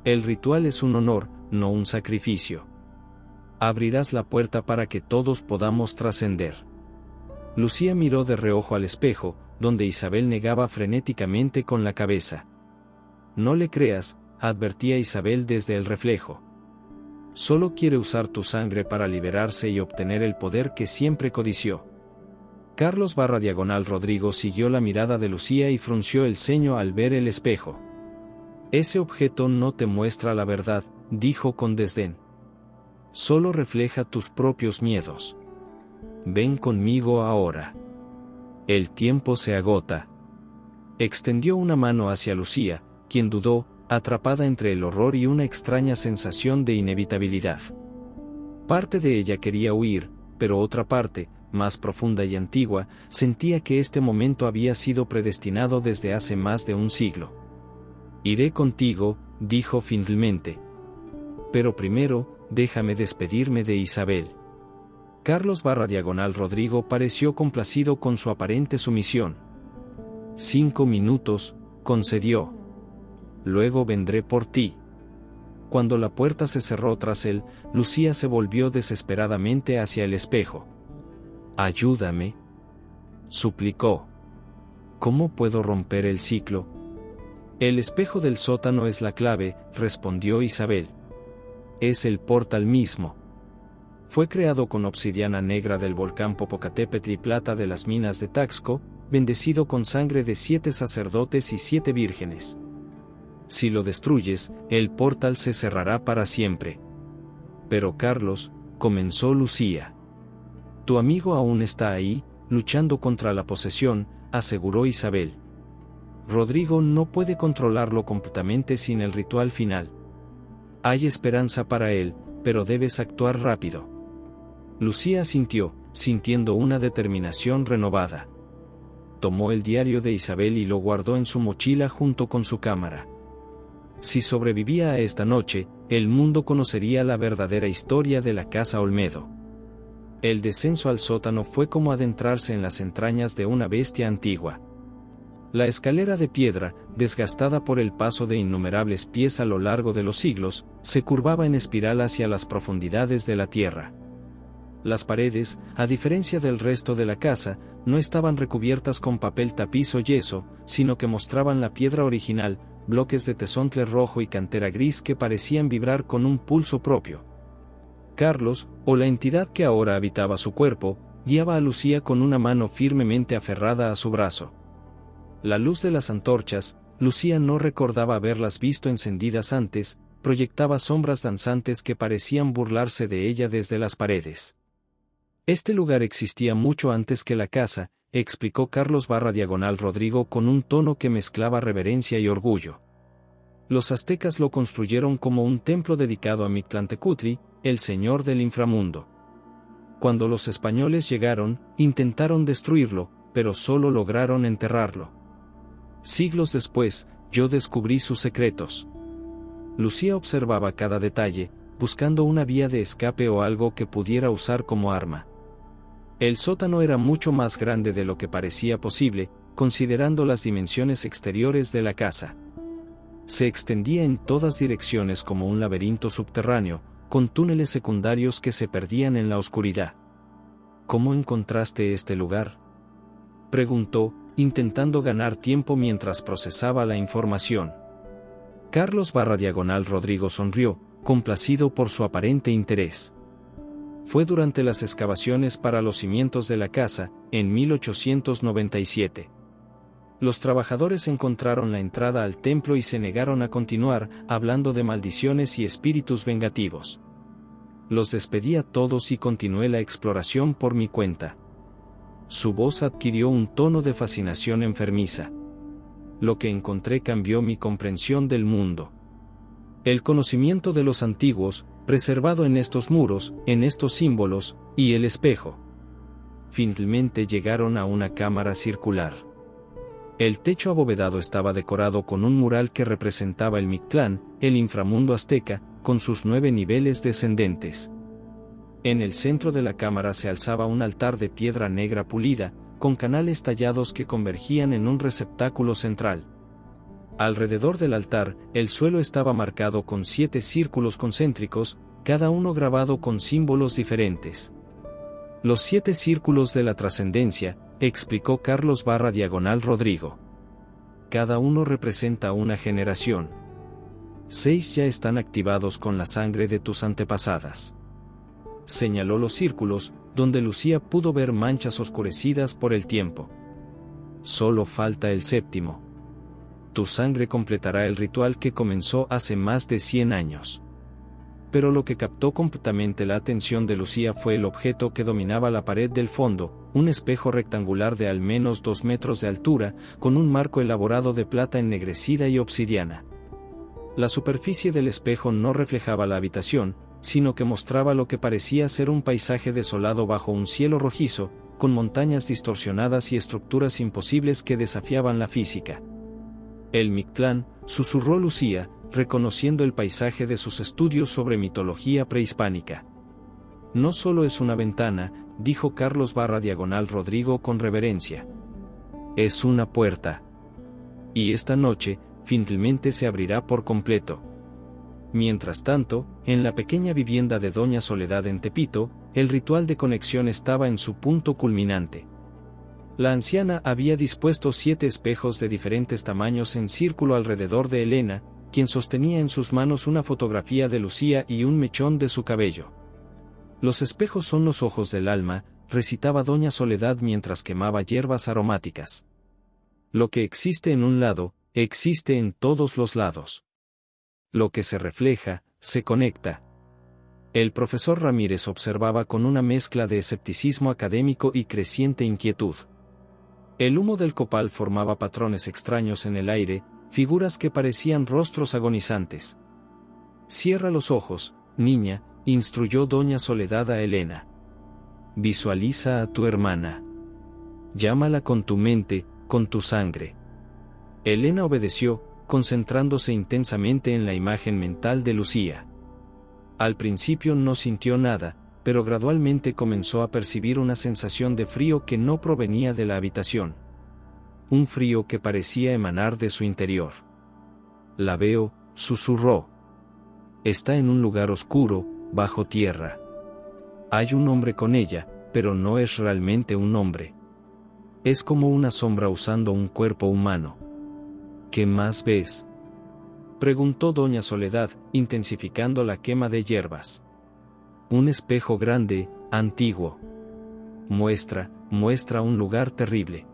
El ritual es un honor, no un sacrificio. Abrirás la puerta para que todos podamos trascender. Lucía miró de reojo al espejo, donde Isabel negaba frenéticamente con la cabeza. No le creas, advertía Isabel desde el reflejo. Solo quiere usar tu sangre para liberarse y obtener el poder que siempre codició. Carlos / Rodrigo siguió la mirada de Lucía y frunció el ceño al ver el espejo. Ese objeto no te muestra la verdad, dijo con desdén. Solo refleja tus propios miedos. Ven conmigo ahora. El tiempo se agota. Extendió una mano hacia Lucía, quien dudó, atrapada entre el horror y una extraña sensación de inevitabilidad. Parte de ella quería huir, pero otra parte, más profunda y antigua, sentía que este momento había sido predestinado desde hace más de un siglo. Iré contigo, dijo finalmente. Pero primero, déjame despedirme de Isabel. Carlos / Rodrigo pareció complacido con su aparente sumisión. 5 minutos, concedió. Luego vendré por ti. Cuando la puerta se cerró tras él, Lucía se volvió desesperadamente hacia el espejo. Ayúdame, suplicó. ¿Cómo puedo romper el ciclo? El espejo del sótano es la clave, respondió Isabel. Es el portal mismo. Fue creado con obsidiana negra del volcán Popocatépetl y plata de las minas de Taxco, bendecido con sangre de 7 sacerdotes y 7 vírgenes. Si lo destruyes, el portal se cerrará para siempre. Pero Carlos, comenzó Lucía. Tu amigo aún está ahí, luchando contra la posesión, aseguró Isabel. Rodrigo no puede controlarlo completamente sin el ritual final. Hay esperanza para él, pero debes actuar rápido. Lucía asintió, sintiendo una determinación renovada. Tomó el diario de Isabel y lo guardó en su mochila junto con su cámara. Si sobrevivía a esta noche, el mundo conocería la verdadera historia de la Casa Olmedo. El descenso al sótano fue como adentrarse en las entrañas de una bestia antigua. La escalera de piedra, desgastada por el paso de innumerables pies a lo largo de los siglos, se curvaba en espiral hacia las profundidades de la tierra. Las paredes, a diferencia del resto de la casa, no estaban recubiertas con papel tapiz o yeso, sino que mostraban la piedra original, bloques de tezontle rojo y cantera gris que parecían vibrar con un pulso propio. Carlos, o la entidad que ahora habitaba su cuerpo, guiaba a Lucía con una mano firmemente aferrada a su brazo. La luz de las antorchas, Lucía no recordaba haberlas visto encendidas antes, proyectaba sombras danzantes que parecían burlarse de ella desde las paredes. Este lugar existía mucho antes que la casa, explicó Carlos Rodrigo con un tono que mezclaba reverencia y orgullo. Los aztecas lo construyeron como un templo dedicado a Mictlantecutli, el señor del inframundo. Cuando los españoles llegaron, intentaron destruirlo, pero solo lograron enterrarlo. Siglos después, yo descubrí sus secretos. Lucía observaba cada detalle, buscando una vía de escape o algo que pudiera usar como arma. El sótano era mucho más grande de lo que parecía posible, considerando las dimensiones exteriores de la casa. Se extendía en todas direcciones como un laberinto subterráneo, con túneles secundarios que se perdían en la oscuridad. ¿Cómo encontraste este lugar?, preguntó, intentando ganar tiempo mientras procesaba la información. Carlos Rodrigo sonrió, complacido por su aparente interés. Fue durante las excavaciones para los cimientos de la casa, en 1897. Los trabajadores encontraron la entrada al templo y se negaron a continuar, hablando de maldiciones y espíritus vengativos. Los despedí a todos y continué la exploración por mi cuenta. Su voz adquirió un tono de fascinación enfermiza. Lo que encontré cambió mi comprensión del mundo. El conocimiento de los antiguos, preservado en estos muros, en estos símbolos, y el espejo. Finalmente llegaron a una cámara circular. El techo abovedado estaba decorado con un mural que representaba el Mictlán, el inframundo azteca, con sus 9 niveles descendentes. En el centro de la cámara se alzaba un altar de piedra negra pulida, con canales tallados que convergían en un receptáculo central. Alrededor del altar, el suelo estaba marcado con 7 círculos concéntricos, cada uno grabado con símbolos diferentes. Los 7 círculos de la trascendencia, explicó Carlos Rodrigo. Cada uno representa una generación. 6 ya están activados con la sangre de tus antepasadas. Señaló los círculos, donde Lucía pudo ver manchas oscurecidas por el tiempo. Solo falta el 7. Tu sangre completará el ritual que comenzó hace más de 100 años. Pero lo que captó completamente la atención de Lucía fue el objeto que dominaba la pared del fondo, un espejo rectangular de al menos 2 metros de altura, con un marco elaborado de plata ennegrecida y obsidiana. La superficie del espejo no reflejaba la habitación, sino que mostraba lo que parecía ser un paisaje desolado bajo un cielo rojizo, con montañas distorsionadas y estructuras imposibles que desafiaban la física. El Mictlán, susurró Lucía, reconociendo el paisaje de sus estudios sobre mitología prehispánica. No solo es una ventana, dijo Carlos Rodrigo con reverencia. Es una puerta. Y esta noche, finalmente se abrirá por completo. Mientras tanto, en la pequeña vivienda de Doña Soledad en Tepito, el ritual de conexión estaba en su punto culminante. La anciana había dispuesto 7 espejos de diferentes tamaños en círculo alrededor de Elena, quien sostenía en sus manos una fotografía de Lucía y un mechón de su cabello. Los espejos son los ojos del alma, recitaba Doña Soledad mientras quemaba hierbas aromáticas. Lo que existe en un lado, existe en todos los lados. Lo que se refleja, se conecta. El profesor Ramírez observaba con una mezcla de escepticismo académico y creciente inquietud. El humo del copal formaba patrones extraños en el aire, figuras que parecían rostros agonizantes. «Cierra los ojos, niña», instruyó doña Soledad a Elena. «Visualiza a tu hermana. Llámala con tu mente, con tu sangre». Elena obedeció, concentrándose intensamente en la imagen mental de Lucía. Al principio no sintió nada, pero gradualmente comenzó a percibir una sensación de frío que no provenía de la habitación. Un frío que parecía emanar de su interior. «La veo», susurró. «Está en un lugar oscuro, bajo tierra. Hay un hombre con ella, pero no es realmente un hombre. Es como una sombra usando un cuerpo humano». «¿Qué más ves?», preguntó doña Soledad, intensificando la quema de hierbas. «Un espejo grande, antiguo. Muestra un lugar terrible».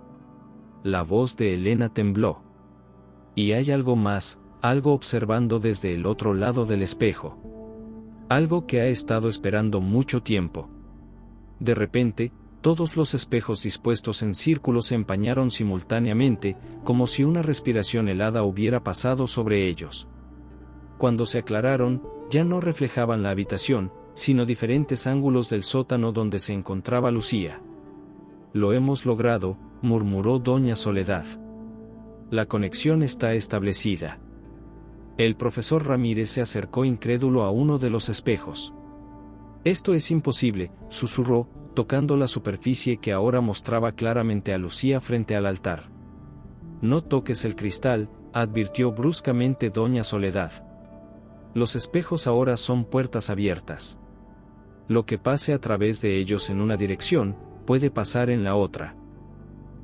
La voz de Elena tembló. «Y hay algo más, algo observando desde el otro lado del espejo. Algo que ha estado esperando mucho tiempo». De repente, todos los espejos dispuestos en círculo se empañaron simultáneamente, como si una respiración helada hubiera pasado sobre ellos. Cuando se aclararon, ya no reflejaban la habitación, sino diferentes ángulos del sótano donde se encontraba Lucía. «Lo hemos logrado», murmuró doña Soledad. «La conexión está establecida». El profesor Ramírez se acercó incrédulo a uno de los espejos. «Esto es imposible», susurró, tocando la superficie que ahora mostraba claramente a Lucía frente al altar. «No toques el cristal», advirtió bruscamente doña Soledad. «Los espejos ahora son puertas abiertas. Lo que pase a través de ellos en una dirección, puede pasar en la otra».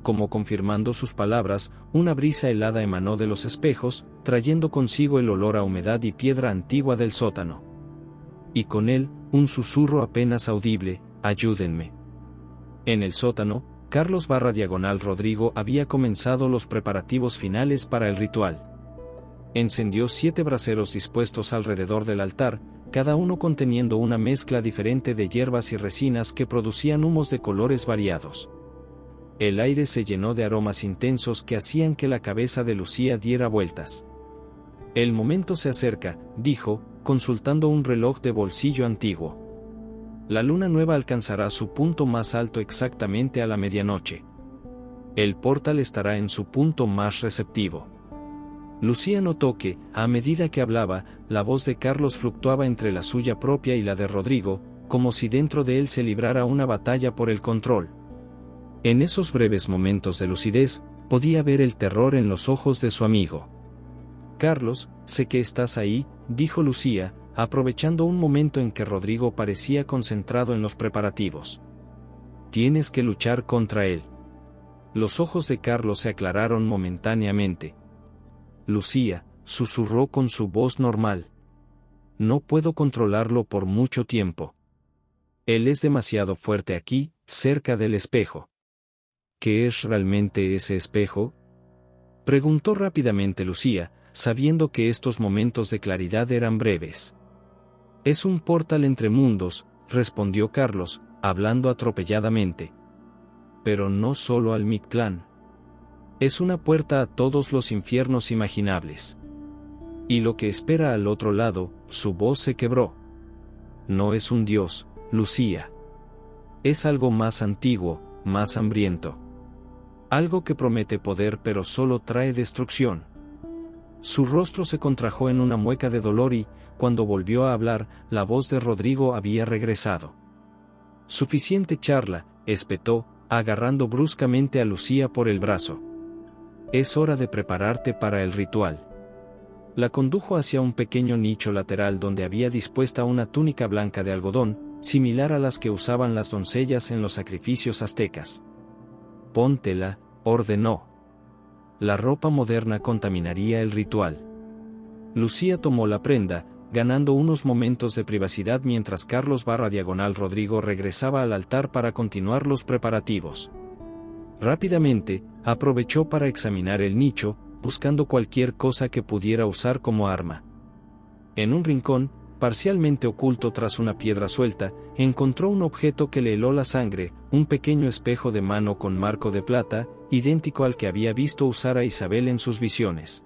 Como confirmando sus palabras, una brisa helada emanó de los espejos, trayendo consigo el olor a humedad y piedra antigua del sótano. Y con él, un susurro apenas audible: «Ayúdenme». En el sótano, Carlos Rodrigo había comenzado los preparativos finales para el ritual. Encendió 7 braseros dispuestos alrededor del altar, cada uno conteniendo una mezcla diferente de hierbas y resinas que producían humos de colores variados. El aire se llenó de aromas intensos que hacían que la cabeza de Lucía diera vueltas. «El momento se acerca», dijo, consultando un reloj de bolsillo antiguo. «La luna nueva alcanzará su punto más alto exactamente a la medianoche. El portal estará en su punto más receptivo». Lucía notó que, a medida que hablaba, la voz de Carlos fluctuaba entre la suya propia y la de Rodrigo, como si dentro de él se librara una batalla por el control. En esos breves momentos de lucidez, podía ver el terror en los ojos de su amigo. «Carlos, sé que estás ahí», dijo Lucía, aprovechando un momento en que Rodrigo parecía concentrado en los preparativos. «Tienes que luchar contra él». Los ojos de Carlos se aclararon momentáneamente. «Lucía», susurró con su voz normal. «No puedo controlarlo por mucho tiempo. Él es demasiado fuerte aquí, cerca del espejo». «¿Qué es realmente ese espejo?», preguntó rápidamente Lucía, sabiendo que estos momentos de claridad eran breves. «Es un portal entre mundos», respondió Carlos, hablando atropelladamente. «Pero no solo al Mictlán. Es una puerta a todos los infiernos imaginables. Y lo que espera al otro lado», su voz se quebró. «No es un dios, Lucía. Es algo más antiguo, más hambriento. Algo que promete poder pero solo trae destrucción». Su rostro se contrajo en una mueca de dolor y, cuando volvió a hablar, la voz de Rodrigo había regresado. «Suficiente charla», espetó, agarrando bruscamente a Lucía por el brazo. «Es hora de prepararte para el ritual». La condujo hacia un pequeño nicho lateral donde había dispuesta una túnica blanca de algodón, similar a las que usaban las doncellas en los sacrificios aztecas. «Póntela», ordenó. La ropa moderna contaminaría el ritual. Lucía tomó la prenda, ganando unos momentos de privacidad mientras Carlos Rodrigo regresaba al altar para continuar los preparativos. Rápidamente, aprovechó para examinar el nicho, buscando cualquier cosa que pudiera usar como arma. En un rincón, parcialmente oculto tras una piedra suelta, encontró un objeto que le heló la sangre, un pequeño espejo de mano con marco de plata, idéntico al que había visto usar a Isabel en sus visiones.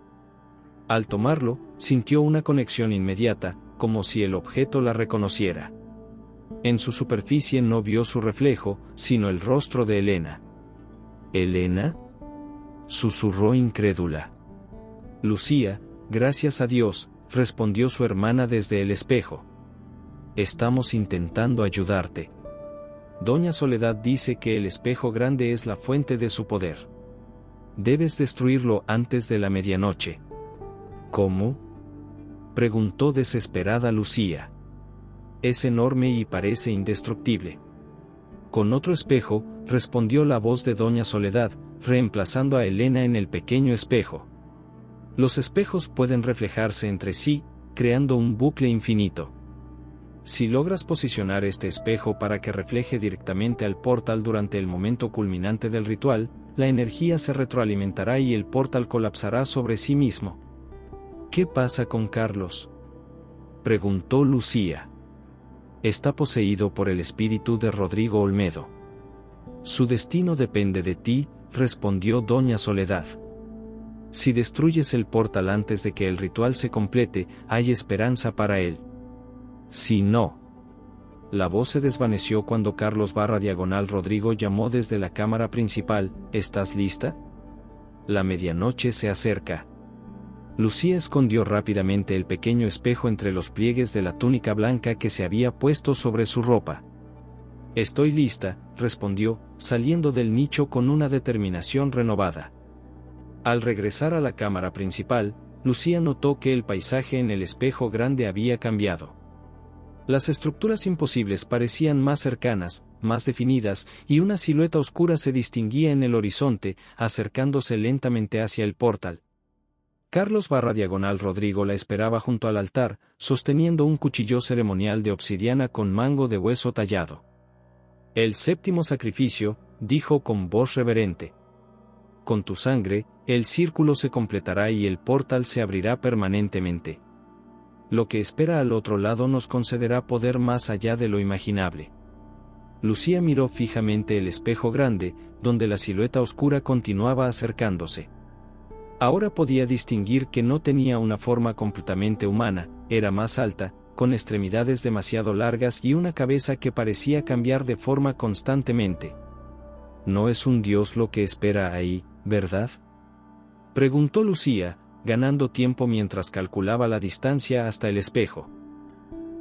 Al tomarlo, sintió una conexión inmediata, como si el objeto la reconociera. En su superficie no vio su reflejo, sino el rostro de Elena. ¿Elena?, susurró incrédula. Lucía, gracias a Dios, respondió su hermana desde el espejo. Estamos intentando ayudarte. Doña Soledad dice que el espejo grande es la fuente de su poder. Debes destruirlo antes de la medianoche. ¿Cómo?, preguntó desesperada Lucía. Es enorme y parece indestructible. Con otro espejo, respondió la voz de Doña Soledad, reemplazando a Elena en el pequeño espejo. Los espejos pueden reflejarse entre sí, creando un bucle infinito. Si logras posicionar este espejo para que refleje directamente al portal durante el momento culminante del ritual, la energía se retroalimentará y el portal colapsará sobre sí mismo. ¿Qué pasa con Carlos?, preguntó Lucía. Está poseído por el espíritu de Rodrigo Olmedo. Su destino depende de ti, respondió Doña Soledad. Si destruyes el portal antes de que el ritual se complete, hay esperanza para él. Si no. La voz se desvaneció cuando Carlos Rodrigo llamó desde la cámara principal. ¿Estás lista? La medianoche se acerca. Lucía escondió rápidamente el pequeño espejo entre los pliegues de la túnica blanca que se había puesto sobre su ropa. Estoy lista, respondió, saliendo del nicho con una determinación renovada. Al regresar a la cámara principal, Lucía notó que el paisaje en el espejo grande había cambiado. Las estructuras imposibles parecían más cercanas, más definidas, y una silueta oscura se distinguía en el horizonte, acercándose lentamente hacia el portal. Carlos Rodrigo la esperaba junto al altar, sosteniendo un cuchillo ceremonial de obsidiana con mango de hueso tallado. El séptimo sacrificio, dijo con voz reverente. Con tu sangre, el círculo se completará y el portal se abrirá permanentemente. Lo que espera al otro lado nos concederá poder más allá de lo imaginable. Lucía miró fijamente el espejo grande, donde la silueta oscura continuaba acercándose. Ahora podía distinguir que no tenía una forma completamente humana, era más alta, con extremidades demasiado largas y una cabeza que parecía cambiar de forma constantemente. No es un dios lo que espera ahí, ¿verdad?, preguntó Lucía, ganando tiempo mientras calculaba la distancia hasta el espejo.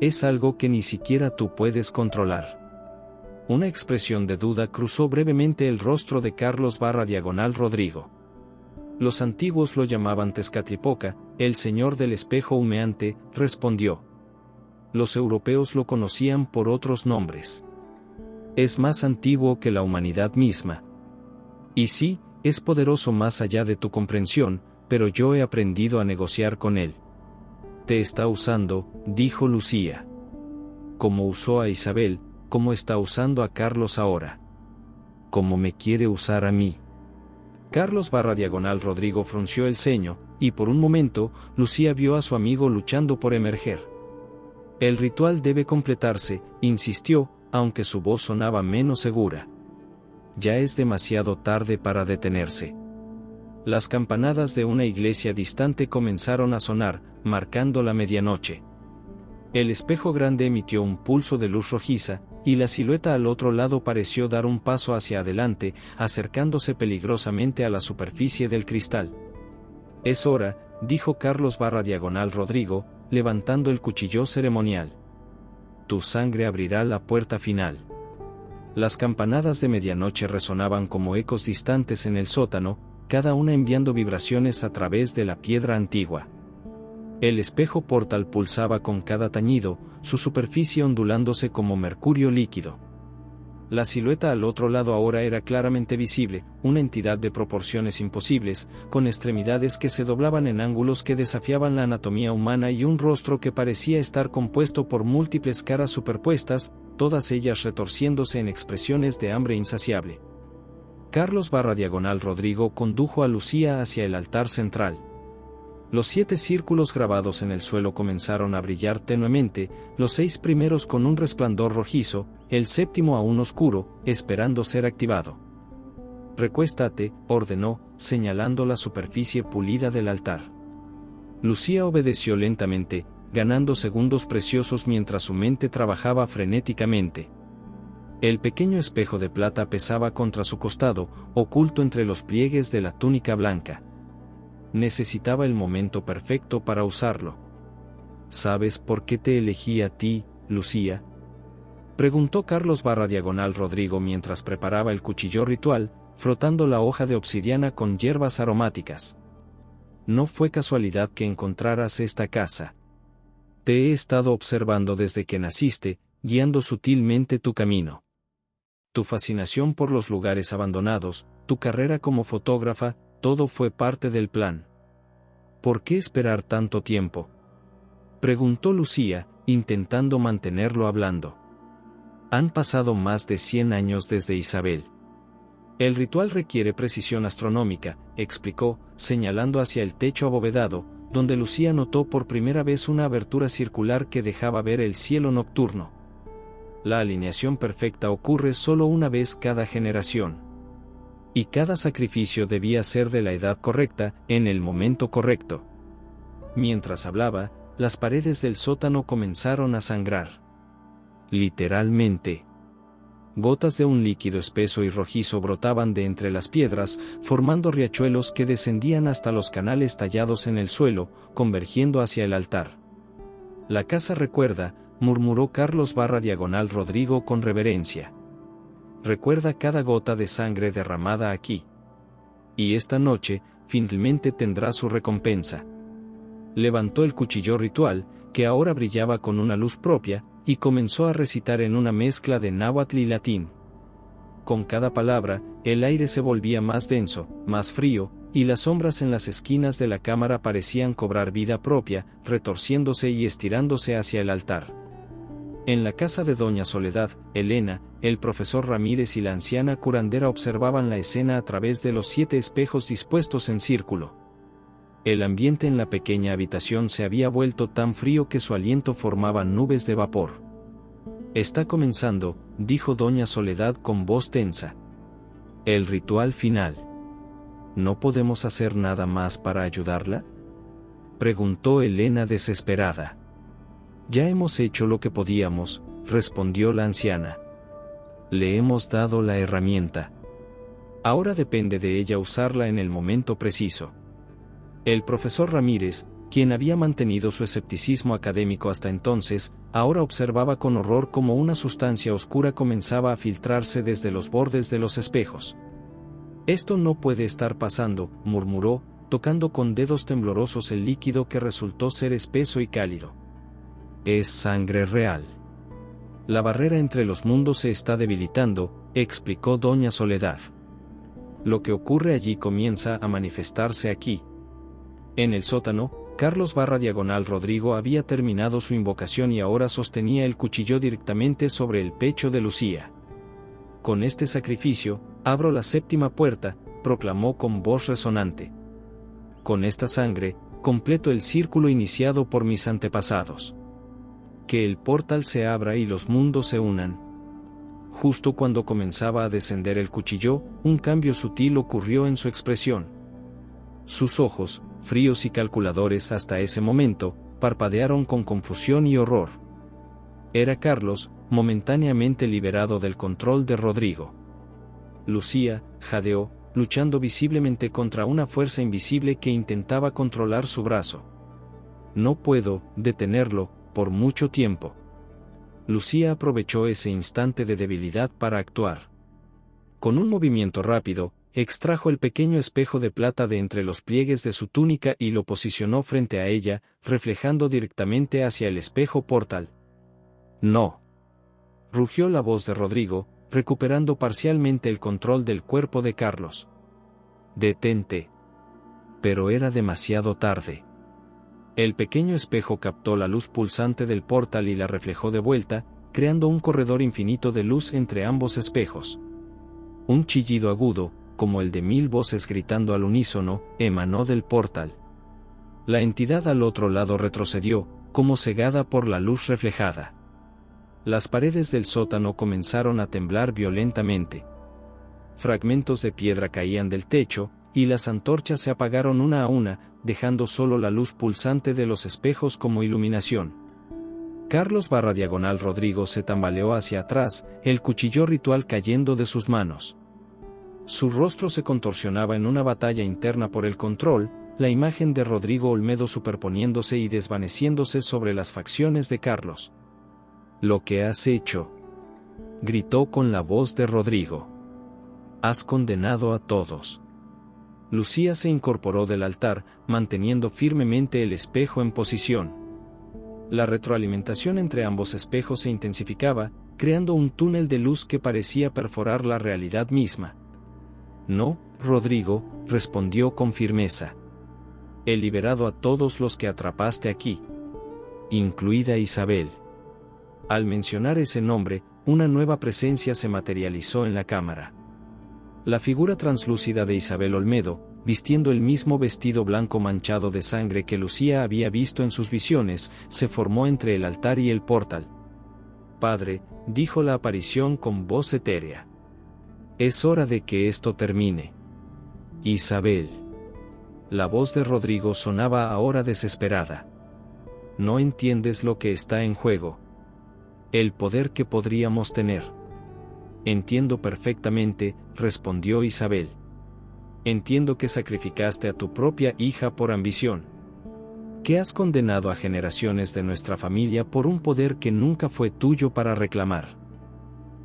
Es algo que ni siquiera tú puedes controlar. Una expresión de duda cruzó brevemente el rostro de Carlos Rodrigo. Los antiguos lo llamaban Tezcatlipoca, el señor del espejo humeante, respondió. Los europeos lo conocían por otros nombres. Es más antiguo que la humanidad misma. Y sí, es poderoso más allá de tu comprensión, pero yo he aprendido a negociar con él. Te está usando, dijo Lucía. Como usó a Isabel, como está usando a Carlos ahora. Como me quiere usar a mí. Carlos Rodrigo frunció el ceño, y por un momento, Lucía vio a su amigo luchando por emerger. El ritual debe completarse, insistió, aunque su voz sonaba menos segura. Ya es demasiado tarde para detenerse. Las campanadas de una iglesia distante comenzaron a sonar, marcando la medianoche. El espejo grande emitió un pulso de luz rojiza, y la silueta al otro lado pareció dar un paso hacia adelante, acercándose peligrosamente a la superficie del cristal. Es hora, dijo Carlos Rodrigo, levantando el cuchillo ceremonial. Tu sangre abrirá la puerta final. Las campanadas de medianoche resonaban como ecos distantes en el sótano, cada una enviando vibraciones a través de la piedra antigua. El espejo portal pulsaba con cada tañido, su superficie ondulándose como mercurio líquido. La silueta al otro lado ahora era claramente visible, una entidad de proporciones imposibles, con extremidades que se doblaban en ángulos que desafiaban la anatomía humana y un rostro que parecía estar compuesto por múltiples caras superpuestas, todas ellas retorciéndose en expresiones de hambre insaciable. Carlos Rodrigo condujo a Lucía hacia el altar central. Los 7 círculos grabados en el suelo comenzaron a brillar tenuemente, los 6 primeros con un resplandor rojizo, el 7º aún oscuro, esperando ser activado. «Recuéstate», ordenó, señalando la superficie pulida del altar. Lucía obedeció lentamente, ganando segundos preciosos mientras su mente trabajaba frenéticamente. El pequeño espejo de plata pesaba contra su costado, oculto entre los pliegues de la túnica blanca. Necesitaba el momento perfecto para usarlo. ¿Sabes por qué te elegí a ti, Lucía?, preguntó Carlos /Rodrigo mientras preparaba el cuchillo ritual, frotando la hoja de obsidiana con hierbas aromáticas. No fue casualidad que encontraras esta casa. Te he estado observando desde que naciste, guiando sutilmente tu camino. Tu fascinación por los lugares abandonados, tu carrera como fotógrafa, todo fue parte del plan. ¿Por qué esperar tanto tiempo?, preguntó Lucía, intentando mantenerlo hablando. Han pasado más de 100 años desde Isabel. El ritual requiere precisión astronómica, explicó, señalando hacia el techo abovedado, donde Lucía notó por primera vez una abertura circular que dejaba ver el cielo nocturno. La alineación perfecta ocurre solo una vez cada generación. Y cada sacrificio debía ser de la edad correcta, en el momento correcto. Mientras hablaba, las paredes del sótano comenzaron a sangrar. Literalmente. Gotas de un líquido espeso y rojizo brotaban de entre las piedras, formando riachuelos que descendían hasta los canales tallados en el suelo, convergiendo hacia el altar. La casa recuerda, murmuró Carlos /Rodrigo con reverencia. Recuerda cada gota de sangre derramada aquí. Y esta noche, finalmente tendrá su recompensa. Levantó el cuchillo ritual, que ahora brillaba con una luz propia, y comenzó a recitar en una mezcla de náhuatl y latín. Con cada palabra, el aire se volvía más denso, más frío, y las sombras en las esquinas de la cámara parecían cobrar vida propia, retorciéndose y estirándose hacia el altar. En la casa de Doña Soledad, Elena, el profesor Ramírez y la anciana curandera observaban la escena a través de los 7 espejos dispuestos en círculo. El ambiente en la pequeña habitación se había vuelto tan frío que su aliento formaba nubes de vapor. «Está comenzando», dijo Doña Soledad con voz tensa. «El ritual final. ¿No podemos hacer nada más para ayudarla?», preguntó Elena desesperada. «Ya hemos hecho lo que podíamos», respondió la anciana. «Le hemos dado la herramienta. Ahora depende de ella usarla en el momento preciso». El profesor Ramírez, quien había mantenido su escepticismo académico hasta entonces, ahora observaba con horror cómo una sustancia oscura comenzaba a filtrarse desde los bordes de los espejos. «Esto no puede estar pasando», murmuró, tocando con dedos temblorosos el líquido que resultó ser espeso y cálido. «Es sangre real. La barrera entre los mundos se está debilitando», explicó Doña Soledad. «Lo que ocurre allí comienza a manifestarse aquí». En el sótano, Carlos /Rodrigo había terminado su invocación y ahora sostenía el cuchillo directamente sobre el pecho de Lucía. «Con este sacrificio, abro la 7ª puerta», proclamó con voz resonante. «Con esta sangre, completo el círculo iniciado por mis antepasados. Que el portal se abra y los mundos se unan». Justo cuando comenzaba a descender el cuchillo, un cambio sutil ocurrió en su expresión. Sus ojos, fríos y calculadores hasta ese momento, parpadearon con confusión y horror. Era Carlos, momentáneamente liberado del control de Rodrigo. Lucía, jadeó, luchando visiblemente contra una fuerza invisible que intentaba controlar su brazo. «No puedo detenerlo por mucho tiempo». Lucía aprovechó ese instante de debilidad para actuar. Con un movimiento rápido, extrajo el pequeño espejo de plata de entre los pliegues de su túnica y lo posicionó frente a ella, reflejando directamente hacia el espejo portal. «No», rugió la voz de Rodrigo, recuperando parcialmente el control del cuerpo de Carlos. «Detente». Pero era demasiado tarde. El pequeño espejo captó la luz pulsante del portal y la reflejó de vuelta, creando un corredor infinito de luz entre ambos espejos. Un chillido agudo, como el de 1000 voces gritando al unísono, emanó del portal. La entidad al otro lado retrocedió, como cegada por la luz reflejada. Las paredes del sótano comenzaron a temblar violentamente. Fragmentos de piedra caían del techo, y las antorchas se apagaron una a una, dejando solo la luz pulsante de los espejos como iluminación. Carlos / Rodrigo se tambaleó hacia atrás, el cuchillo ritual cayendo de sus manos. Su rostro se contorsionaba en una batalla interna por el control, la imagen de Rodrigo Olmedo superponiéndose y desvaneciéndose sobre las facciones de Carlos. «¿Lo que has hecho?», gritó con la voz de Rodrigo. «Has condenado a todos». Lucía se incorporó del altar, manteniendo firmemente el espejo en posición. La retroalimentación entre ambos espejos se intensificaba, creando un túnel de luz que parecía perforar la realidad misma. «No, Rodrigo», respondió con firmeza. «He liberado a todos los que atrapaste aquí, incluida Isabel». Al mencionar ese nombre, una nueva presencia se materializó en la cámara. La figura translúcida de Isabel Olmedo, vistiendo el mismo vestido blanco manchado de sangre que Lucía había visto en sus visiones, se formó entre el altar y el portal. «Padre», dijo la aparición con voz etérea. «Es hora de que esto termine». «Isabel». La voz de Rodrigo sonaba ahora desesperada. «No entiendes lo que está en juego. El poder que podríamos tener». «Entiendo perfectamente», respondió Isabel. «Entiendo que sacrificaste a tu propia hija por ambición. Que has condenado a generaciones de nuestra familia por un poder que nunca fue tuyo para reclamar».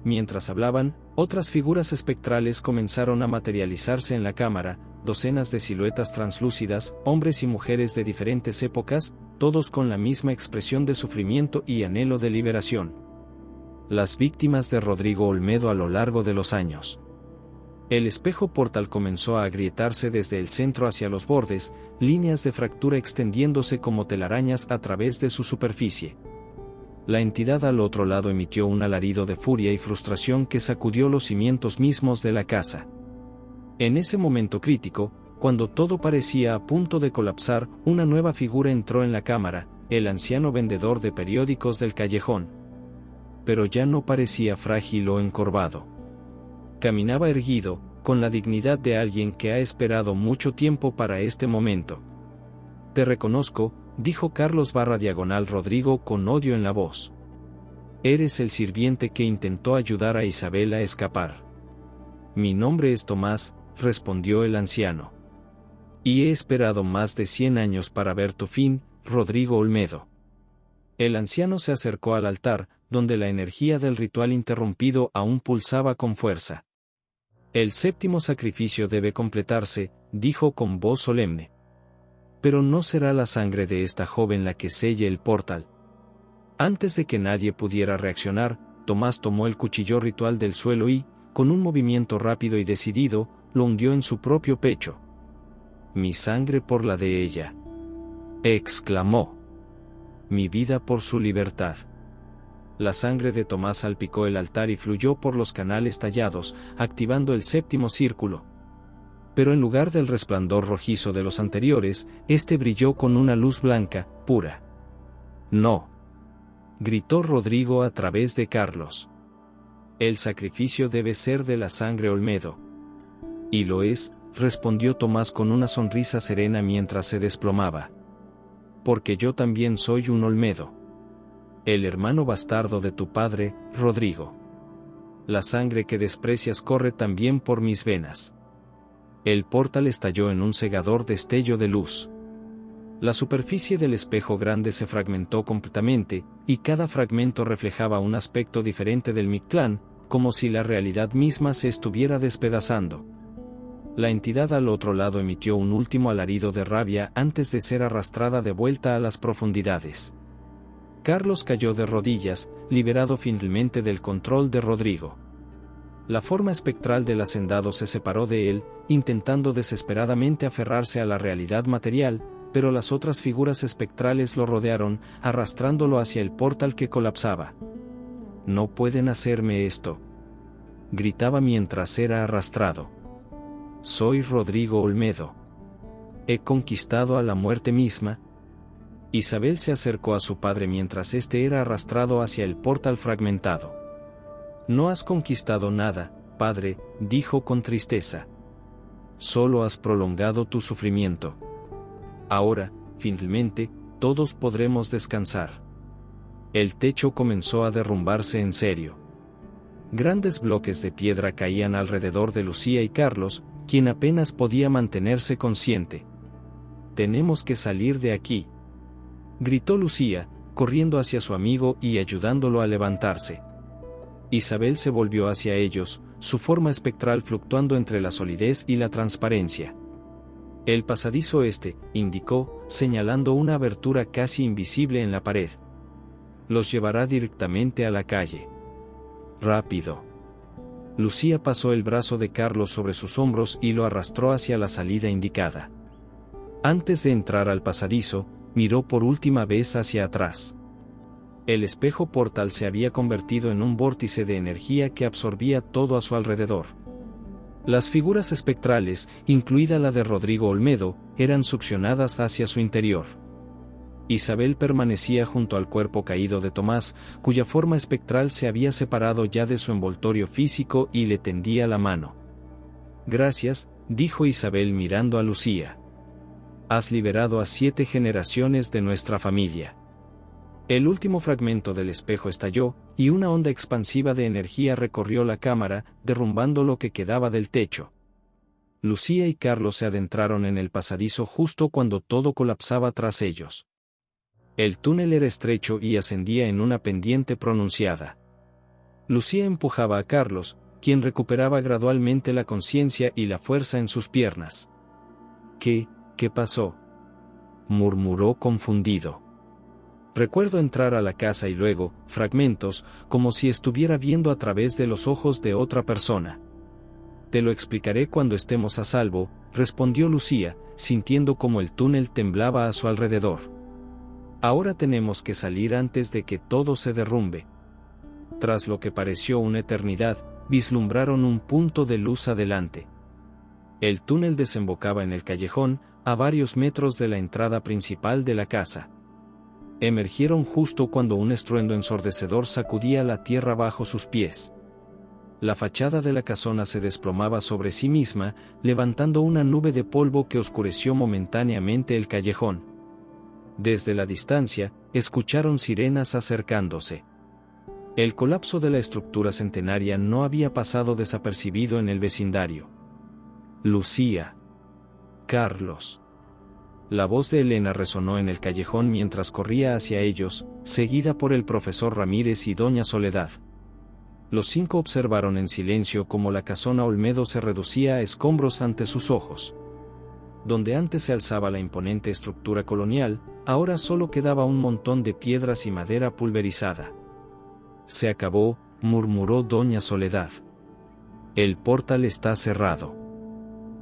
Mientras hablaban, otras figuras espectrales comenzaron a materializarse en la cámara, docenas de siluetas translúcidas, hombres y mujeres de diferentes épocas, todos con la misma expresión de sufrimiento y anhelo de liberación. Las víctimas de Rodrigo Olmedo a lo largo de los años. El espejo portal comenzó a agrietarse desde el centro hacia los bordes, líneas de fractura extendiéndose como telarañas a través de su superficie. La entidad al otro lado emitió un alarido de furia y frustración que sacudió los cimientos mismos de la casa. En ese momento crítico, cuando todo parecía a punto de colapsar, una nueva figura entró en la cámara, el anciano vendedor de periódicos del callejón. Pero ya no parecía frágil o encorvado. Caminaba erguido, con la dignidad de alguien que ha esperado mucho tiempo para este momento. «Te reconozco», dijo Carlos / Rodrigo con odio en la voz. «Eres el sirviente que intentó ayudar a Isabel a escapar». «Mi nombre es Tomás», respondió el anciano. «Y he esperado más de 100 años para ver tu fin, Rodrigo Olmedo». El anciano se acercó al altar, donde la energía del ritual interrumpido aún pulsaba con fuerza. «El séptimo sacrificio debe completarse», dijo con voz solemne. «Pero no será la sangre de esta joven la que selle el portal». Antes de que nadie pudiera reaccionar, Tomás tomó el cuchillo ritual del suelo y, con un movimiento rápido y decidido, lo hundió en su propio pecho. «Mi sangre por la de ella», exclamó. «Mi vida por su libertad». La sangre de Tomás salpicó el altar y fluyó por los canales tallados, activando el séptimo círculo. Pero en lugar del resplandor rojizo de los anteriores, este brilló con una luz blanca, pura. «No», gritó Rodrigo a través de Carlos. «El sacrificio debe ser de la sangre Olmedo». «Y lo es», respondió Tomás con una sonrisa serena mientras se desplomaba. «Porque yo también soy un Olmedo. El hermano bastardo de tu padre, Rodrigo. La sangre que desprecias corre también por mis venas». El portal estalló en un cegador destello de luz. La superficie del espejo grande se fragmentó completamente, y cada fragmento reflejaba un aspecto diferente del Mictlán, como si la realidad misma se estuviera despedazando. La entidad al otro lado emitió un último alarido de rabia antes de ser arrastrada de vuelta a las profundidades. Carlos cayó de rodillas, liberado finalmente del control de Rodrigo. La forma espectral del hacendado se separó de él, intentando desesperadamente aferrarse a la realidad material, pero las otras figuras espectrales lo rodearon, arrastrándolo hacia el portal que colapsaba. «No pueden hacerme esto», gritaba mientras era arrastrado. «Soy Rodrigo Olmedo. he conquistado a la muerte misma. Isabel se acercó a su padre mientras éste era arrastrado hacia el portal fragmentado. No has conquistado nada, padre, dijo con tristeza. Solo has prolongado tu sufrimiento. Ahora, finalmente, todos podremos descansar. El techo comenzó a derrumbarse en serio. Grandes bloques de piedra caían alrededor de Lucía y Carlos, quien apenas podía mantenerse consciente. Tenemos que salir de aquí, gritó Lucía, corriendo hacia su amigo y ayudándolo a levantarse. Isabel se volvió hacia ellos, su forma espectral fluctuando entre la solidez y la transparencia. El pasadizo indicó, señalando una abertura casi invisible en la pared. Los llevará directamente a la calle. Rápido. Lucía pasó el brazo de Carlos sobre sus hombros y lo arrastró hacia la salida indicada. Antes de entrar al pasadizo, miró por última vez hacia atrás. El espejo portal se había convertido en un vórtice de energía que absorbía todo a su alrededor. Las figuras espectrales, incluida la de Rodrigo Olmedo, eran succionadas hacia su interior. Isabel permanecía junto al cuerpo caído de Tomás, cuya forma espectral se había separado ya de su envoltorio físico y le tendía la mano. Gracias, dijo Isabel mirando a Lucía. Has liberado a 7 generaciones de nuestra familia. El último fragmento del espejo estalló, y una onda expansiva de energía recorrió la cámara, derrumbando lo que quedaba del techo. Lucía y Carlos se adentraron en el pasadizo justo cuando todo colapsaba tras ellos. El túnel era estrecho y ascendía en una pendiente pronunciada. Lucía empujaba a Carlos, quien recuperaba gradualmente la conciencia y la fuerza en sus piernas. ¿Qué pasó?, murmuró confundido. Recuerdo entrar a la casa y luego, fragmentos, como si estuviera viendo a través de los ojos de otra persona. Te lo explicaré cuando estemos a salvo, respondió Lucía, sintiendo como el túnel temblaba a su alrededor. Ahora tenemos que salir antes de que todo se derrumbe. Tras lo que pareció una eternidad, vislumbraron un punto de luz adelante. El túnel desembocaba en el callejón, a varios metros de la entrada principal de la casa. Emergieron justo cuando un estruendo ensordecedor sacudía la tierra bajo sus pies. La fachada de la casona se desplomaba sobre sí misma, levantando una nube de polvo que oscureció momentáneamente el callejón. Desde la distancia, escucharon sirenas acercándose. El colapso de la estructura centenaria no había pasado desapercibido en el vecindario. Lucía. Carlos. La voz de Elena resonó en el callejón mientras corría hacia ellos, seguida por el profesor Ramírez y doña Soledad. Los 5 observaron en silencio cómo la casona Olmedo se reducía a escombros ante sus ojos. Donde antes se alzaba la imponente estructura colonial, ahora solo quedaba un montón de piedras y madera pulverizada. Se acabó, murmuró doña Soledad. El portal está cerrado.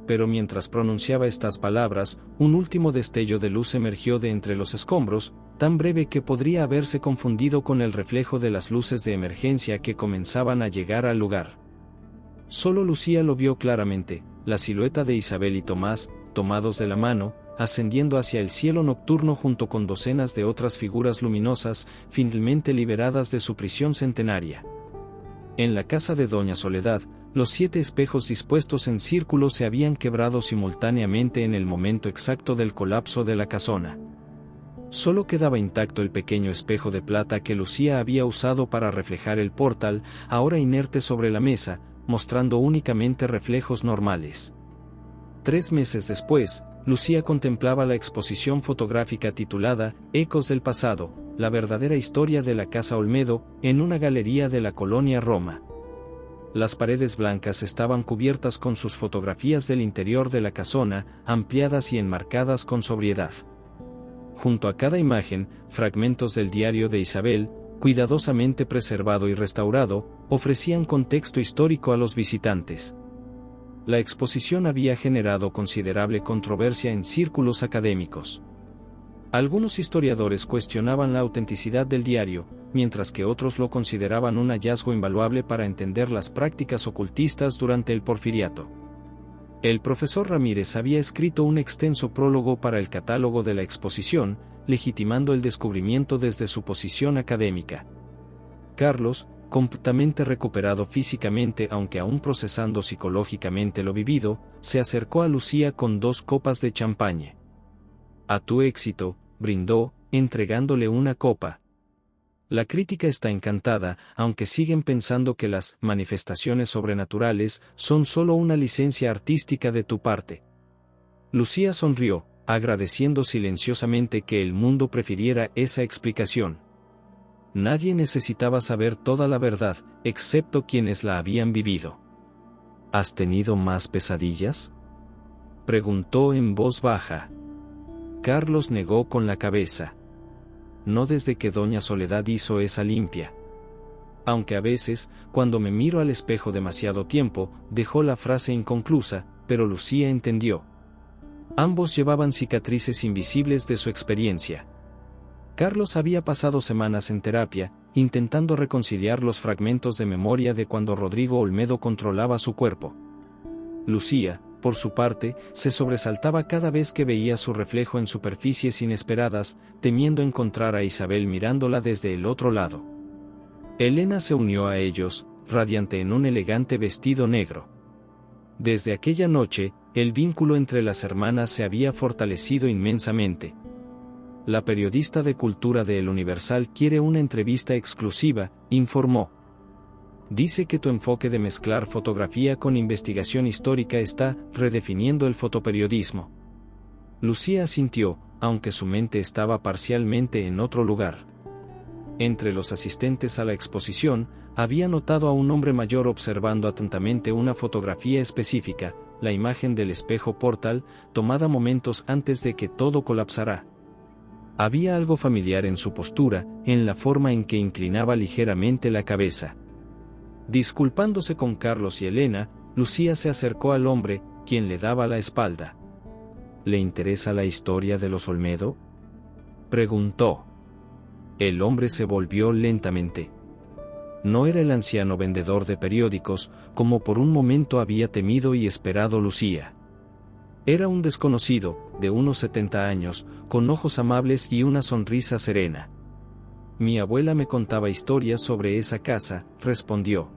Pero mientras pronunciaba estas palabras, un último destello de luz emergió de entre los escombros, tan breve que podría haberse confundido con el reflejo de las luces de emergencia que comenzaban a llegar al lugar. Solo Lucía lo vio claramente, la silueta de Isabel y Tomás, tomados de la mano, ascendiendo hacia el cielo nocturno junto con docenas de otras figuras luminosas, finalmente liberadas de su prisión centenaria. En la casa de doña Soledad, los 7 espejos dispuestos en círculo se habían quebrado simultáneamente en el momento exacto del colapso de la casona. Solo quedaba intacto el pequeño espejo de plata que Lucía había usado para reflejar el portal, ahora inerte sobre la mesa, mostrando únicamente reflejos normales. 3 meses después, Lucía contemplaba la exposición fotográfica titulada Ecos del pasado, la verdadera historia de la Casa Olmedo, en una galería de la colonia Roma. Las paredes blancas estaban cubiertas con sus fotografías del interior de la casona, ampliadas y enmarcadas con sobriedad. Junto a cada imagen, fragmentos del diario de Isabel, cuidadosamente preservado y restaurado, ofrecían contexto histórico a los visitantes. La exposición había generado considerable controversia en círculos académicos. Algunos historiadores cuestionaban la autenticidad del diario, mientras que otros lo consideraban un hallazgo invaluable para entender las prácticas ocultistas durante el Porfiriato. El profesor Ramírez había escrito un extenso prólogo para el catálogo de la exposición, legitimando el descubrimiento desde su posición académica. Carlos, completamente recuperado físicamente aunque aún procesando psicológicamente lo vivido, se acercó a Lucía con 2 copas de champaña. «A tu éxito», brindó, entregándole una copa. La crítica está encantada, aunque siguen pensando que las manifestaciones sobrenaturales son solo una licencia artística de tu parte. Lucía sonrió, agradeciendo silenciosamente que el mundo prefiriera esa explicación. Nadie necesitaba saber toda la verdad, excepto quienes la habían vivido. ¿Has tenido más pesadillas?, preguntó en voz baja. Carlos negó con la cabeza. No desde que doña Soledad hizo esa limpia. Aunque a veces, cuando me miro al espejo demasiado tiempo, dejó la frase inconclusa, pero Lucía entendió. Ambos llevaban cicatrices invisibles de su experiencia. Carlos había pasado semanas en terapia, intentando reconciliar los fragmentos de memoria de cuando Rodrigo Olmedo controlaba su cuerpo. Lucía, por su parte, se sobresaltaba cada vez que veía su reflejo en superficies inesperadas, temiendo encontrar a Isabel mirándola desde el otro lado. Elena se unió a ellos, radiante en un elegante vestido negro. Desde aquella noche, el vínculo entre las hermanas se había fortalecido inmensamente. La periodista de cultura de El Universal quiere una entrevista exclusiva, informó. Dice que tu enfoque de mezclar fotografía con investigación histórica está redefiniendo el fotoperiodismo. Lucía asintió, aunque su mente estaba parcialmente en otro lugar. Entre los asistentes a la exposición, había notado a un hombre mayor observando atentamente una fotografía específica, la imagen del espejo Portal, tomada momentos antes de que todo colapsara. Había algo familiar en su postura, en la forma en que inclinaba ligeramente la cabeza. Disculpándose con Carlos y Elena, Lucía se acercó al hombre, quien le daba la espalda. ¿Le interesa la historia de los Olmedo?, preguntó. El hombre se volvió lentamente. No era el anciano vendedor de periódicos, como por un momento había temido y esperado Lucía. Era un desconocido, de unos 70 años, con ojos amables y una sonrisa serena. Mi abuela me contaba historias sobre esa casa, respondió.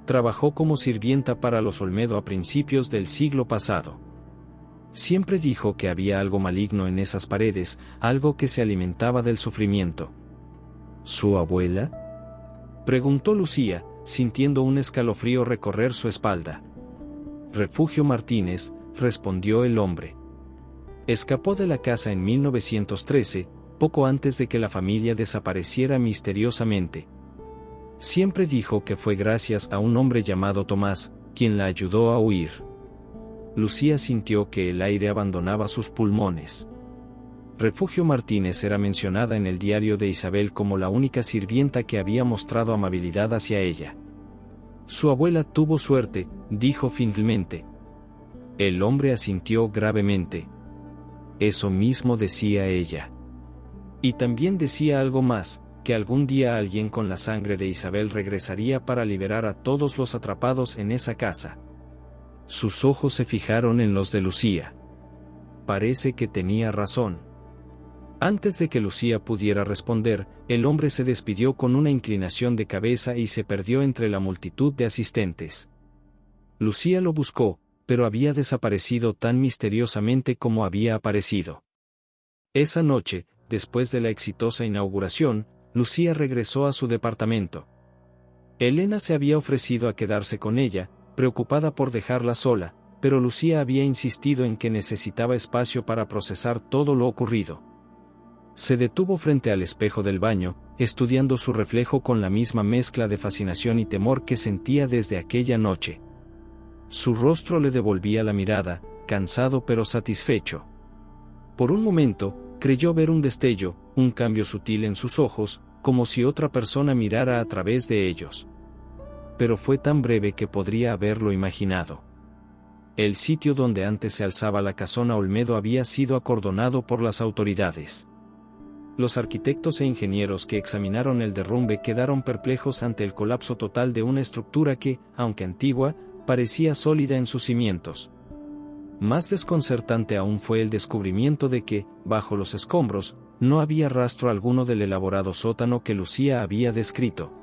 Trabajó como sirvienta para los Olmedo a principios del siglo pasado. Siempre dijo que había algo maligno en esas paredes, algo que se alimentaba del sufrimiento. ¿Su abuela?, preguntó Lucía, sintiendo un escalofrío recorrer su espalda. Refugio Martínez, respondió el hombre. Escapó de la casa en 1913, poco antes de que la familia desapareciera misteriosamente. Siempre dijo que fue gracias a un hombre llamado Tomás, quien la ayudó a huir. Lucía sintió que el aire abandonaba sus pulmones. Refugio Martínez era mencionada en el diario de Isabel como la única sirvienta que había mostrado amabilidad hacia ella. Su abuela tuvo suerte, dijo finalmente. El hombre asintió gravemente. Eso mismo decía ella. Y también decía algo más, que algún día alguien con la sangre de Isabel regresaría para liberar a todos los atrapados en esa casa. Sus ojos se fijaron en los de Lucía. Parece que tenía razón. Antes de que Lucía pudiera responder, el hombre se despidió con una inclinación de cabeza y se perdió entre la multitud de asistentes. Lucía lo buscó, pero había desaparecido tan misteriosamente como había aparecido. Esa noche, después de la exitosa inauguración, Lucía regresó a su departamento. Elena se había ofrecido a quedarse con ella, preocupada por dejarla sola, pero Lucía había insistido en que necesitaba espacio para procesar todo lo ocurrido. Se detuvo frente al espejo del baño, estudiando su reflejo con la misma mezcla de fascinación y temor que sentía desde aquella noche. Su rostro le devolvía la mirada, cansado pero satisfecho. Por un momento, creyó ver un destello, un cambio sutil en sus ojos, como si otra persona mirara a través de ellos. Pero fue tan breve que podría haberlo imaginado. El sitio donde antes se alzaba la casona Olmedo había sido acordonado por las autoridades. Los arquitectos e ingenieros que examinaron el derrumbe quedaron perplejos ante el colapso total de una estructura que, aunque antigua, parecía sólida en sus cimientos. Más desconcertante aún fue el descubrimiento de que, bajo los escombros, no había rastro alguno del elaborado sótano que Lucía había descrito.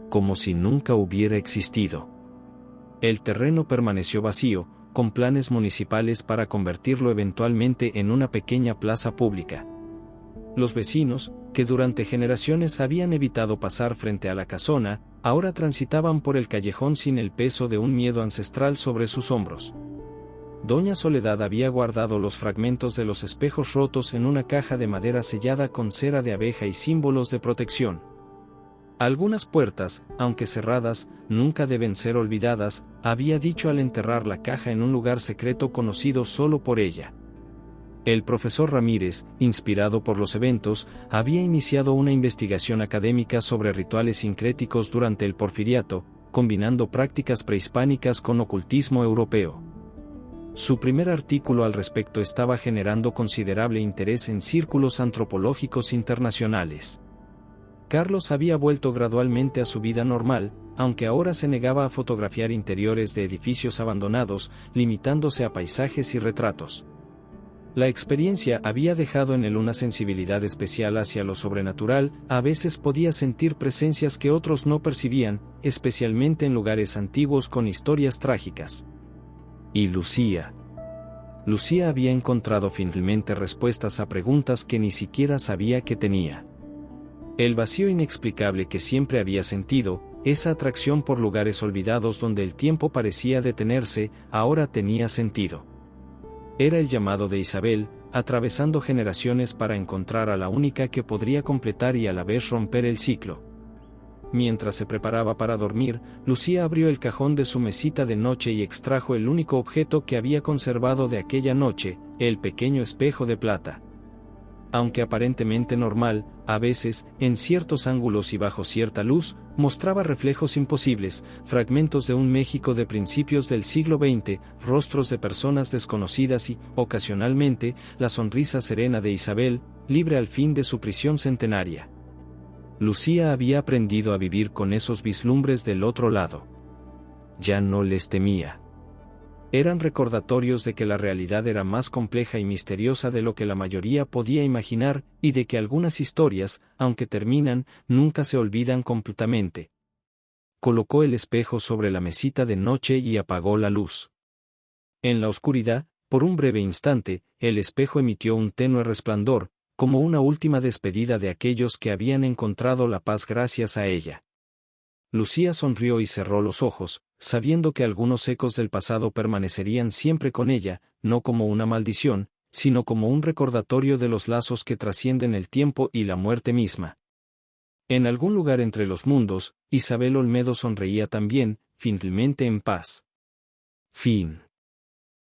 Como si nunca hubiera existido. El terreno permaneció vacío, con planes municipales para convertirlo eventualmente en una pequeña plaza pública. Los vecinos, que durante generaciones habían evitado pasar frente a la casona, ahora transitaban por el callejón sin el peso de un miedo ancestral sobre sus hombros. Doña Soledad había guardado los fragmentos de los espejos rotos en una caja de madera sellada con cera de abeja y símbolos de protección. Algunas puertas, aunque cerradas, nunca deben ser olvidadas, había dicho al enterrar la caja en un lugar secreto conocido solo por ella. El profesor Ramírez, inspirado por los eventos, había iniciado una investigación académica sobre rituales sincréticos durante el Porfiriato, combinando prácticas prehispánicas con ocultismo europeo. Su primer artículo al respecto estaba generando considerable interés en círculos antropológicos internacionales. Carlos había vuelto gradualmente a su vida normal, aunque ahora se negaba a fotografiar interiores de edificios abandonados, limitándose a paisajes y retratos. La experiencia había dejado en él una sensibilidad especial hacia lo sobrenatural, a veces podía sentir presencias que otros no percibían, especialmente en lugares antiguos con historias trágicas. Y Lucía. Lucía había encontrado finalmente respuestas a preguntas que ni siquiera sabía que tenía. El vacío inexplicable que siempre había sentido, esa atracción por lugares olvidados donde el tiempo parecía detenerse, ahora tenía sentido. Era el llamado de Isabel, atravesando generaciones para encontrar a la única que podría completar y a la vez romper el ciclo. Mientras se preparaba para dormir, Lucía abrió el cajón de su mesita de noche y extrajo el único objeto que había conservado de aquella noche, el pequeño espejo de plata. Aunque aparentemente normal, a veces, en ciertos ángulos y bajo cierta luz, mostraba reflejos imposibles, fragmentos de un México de principios del siglo XX, rostros de personas desconocidas y, ocasionalmente, la sonrisa serena de Isabel, libre al fin de su prisión centenaria. Lucía había aprendido a vivir con esos vislumbres del otro lado. Ya no les temía. Eran recordatorios de que la realidad era más compleja y misteriosa de lo que la mayoría podía imaginar, y de que algunas historias, aunque terminan, nunca se olvidan completamente. Colocó el espejo sobre la mesita de noche y apagó la luz. En la oscuridad, por un breve instante, el espejo emitió un tenue resplandor, como una última despedida de aquellos que habían encontrado la paz gracias a ella. Lucía sonrió y cerró los ojos, sabiendo que algunos ecos del pasado permanecerían siempre con ella, no como una maldición, sino como un recordatorio de los lazos que trascienden el tiempo y la muerte misma. En algún lugar entre los mundos, Isabel Olmedo sonreía también, finalmente en paz. Fin.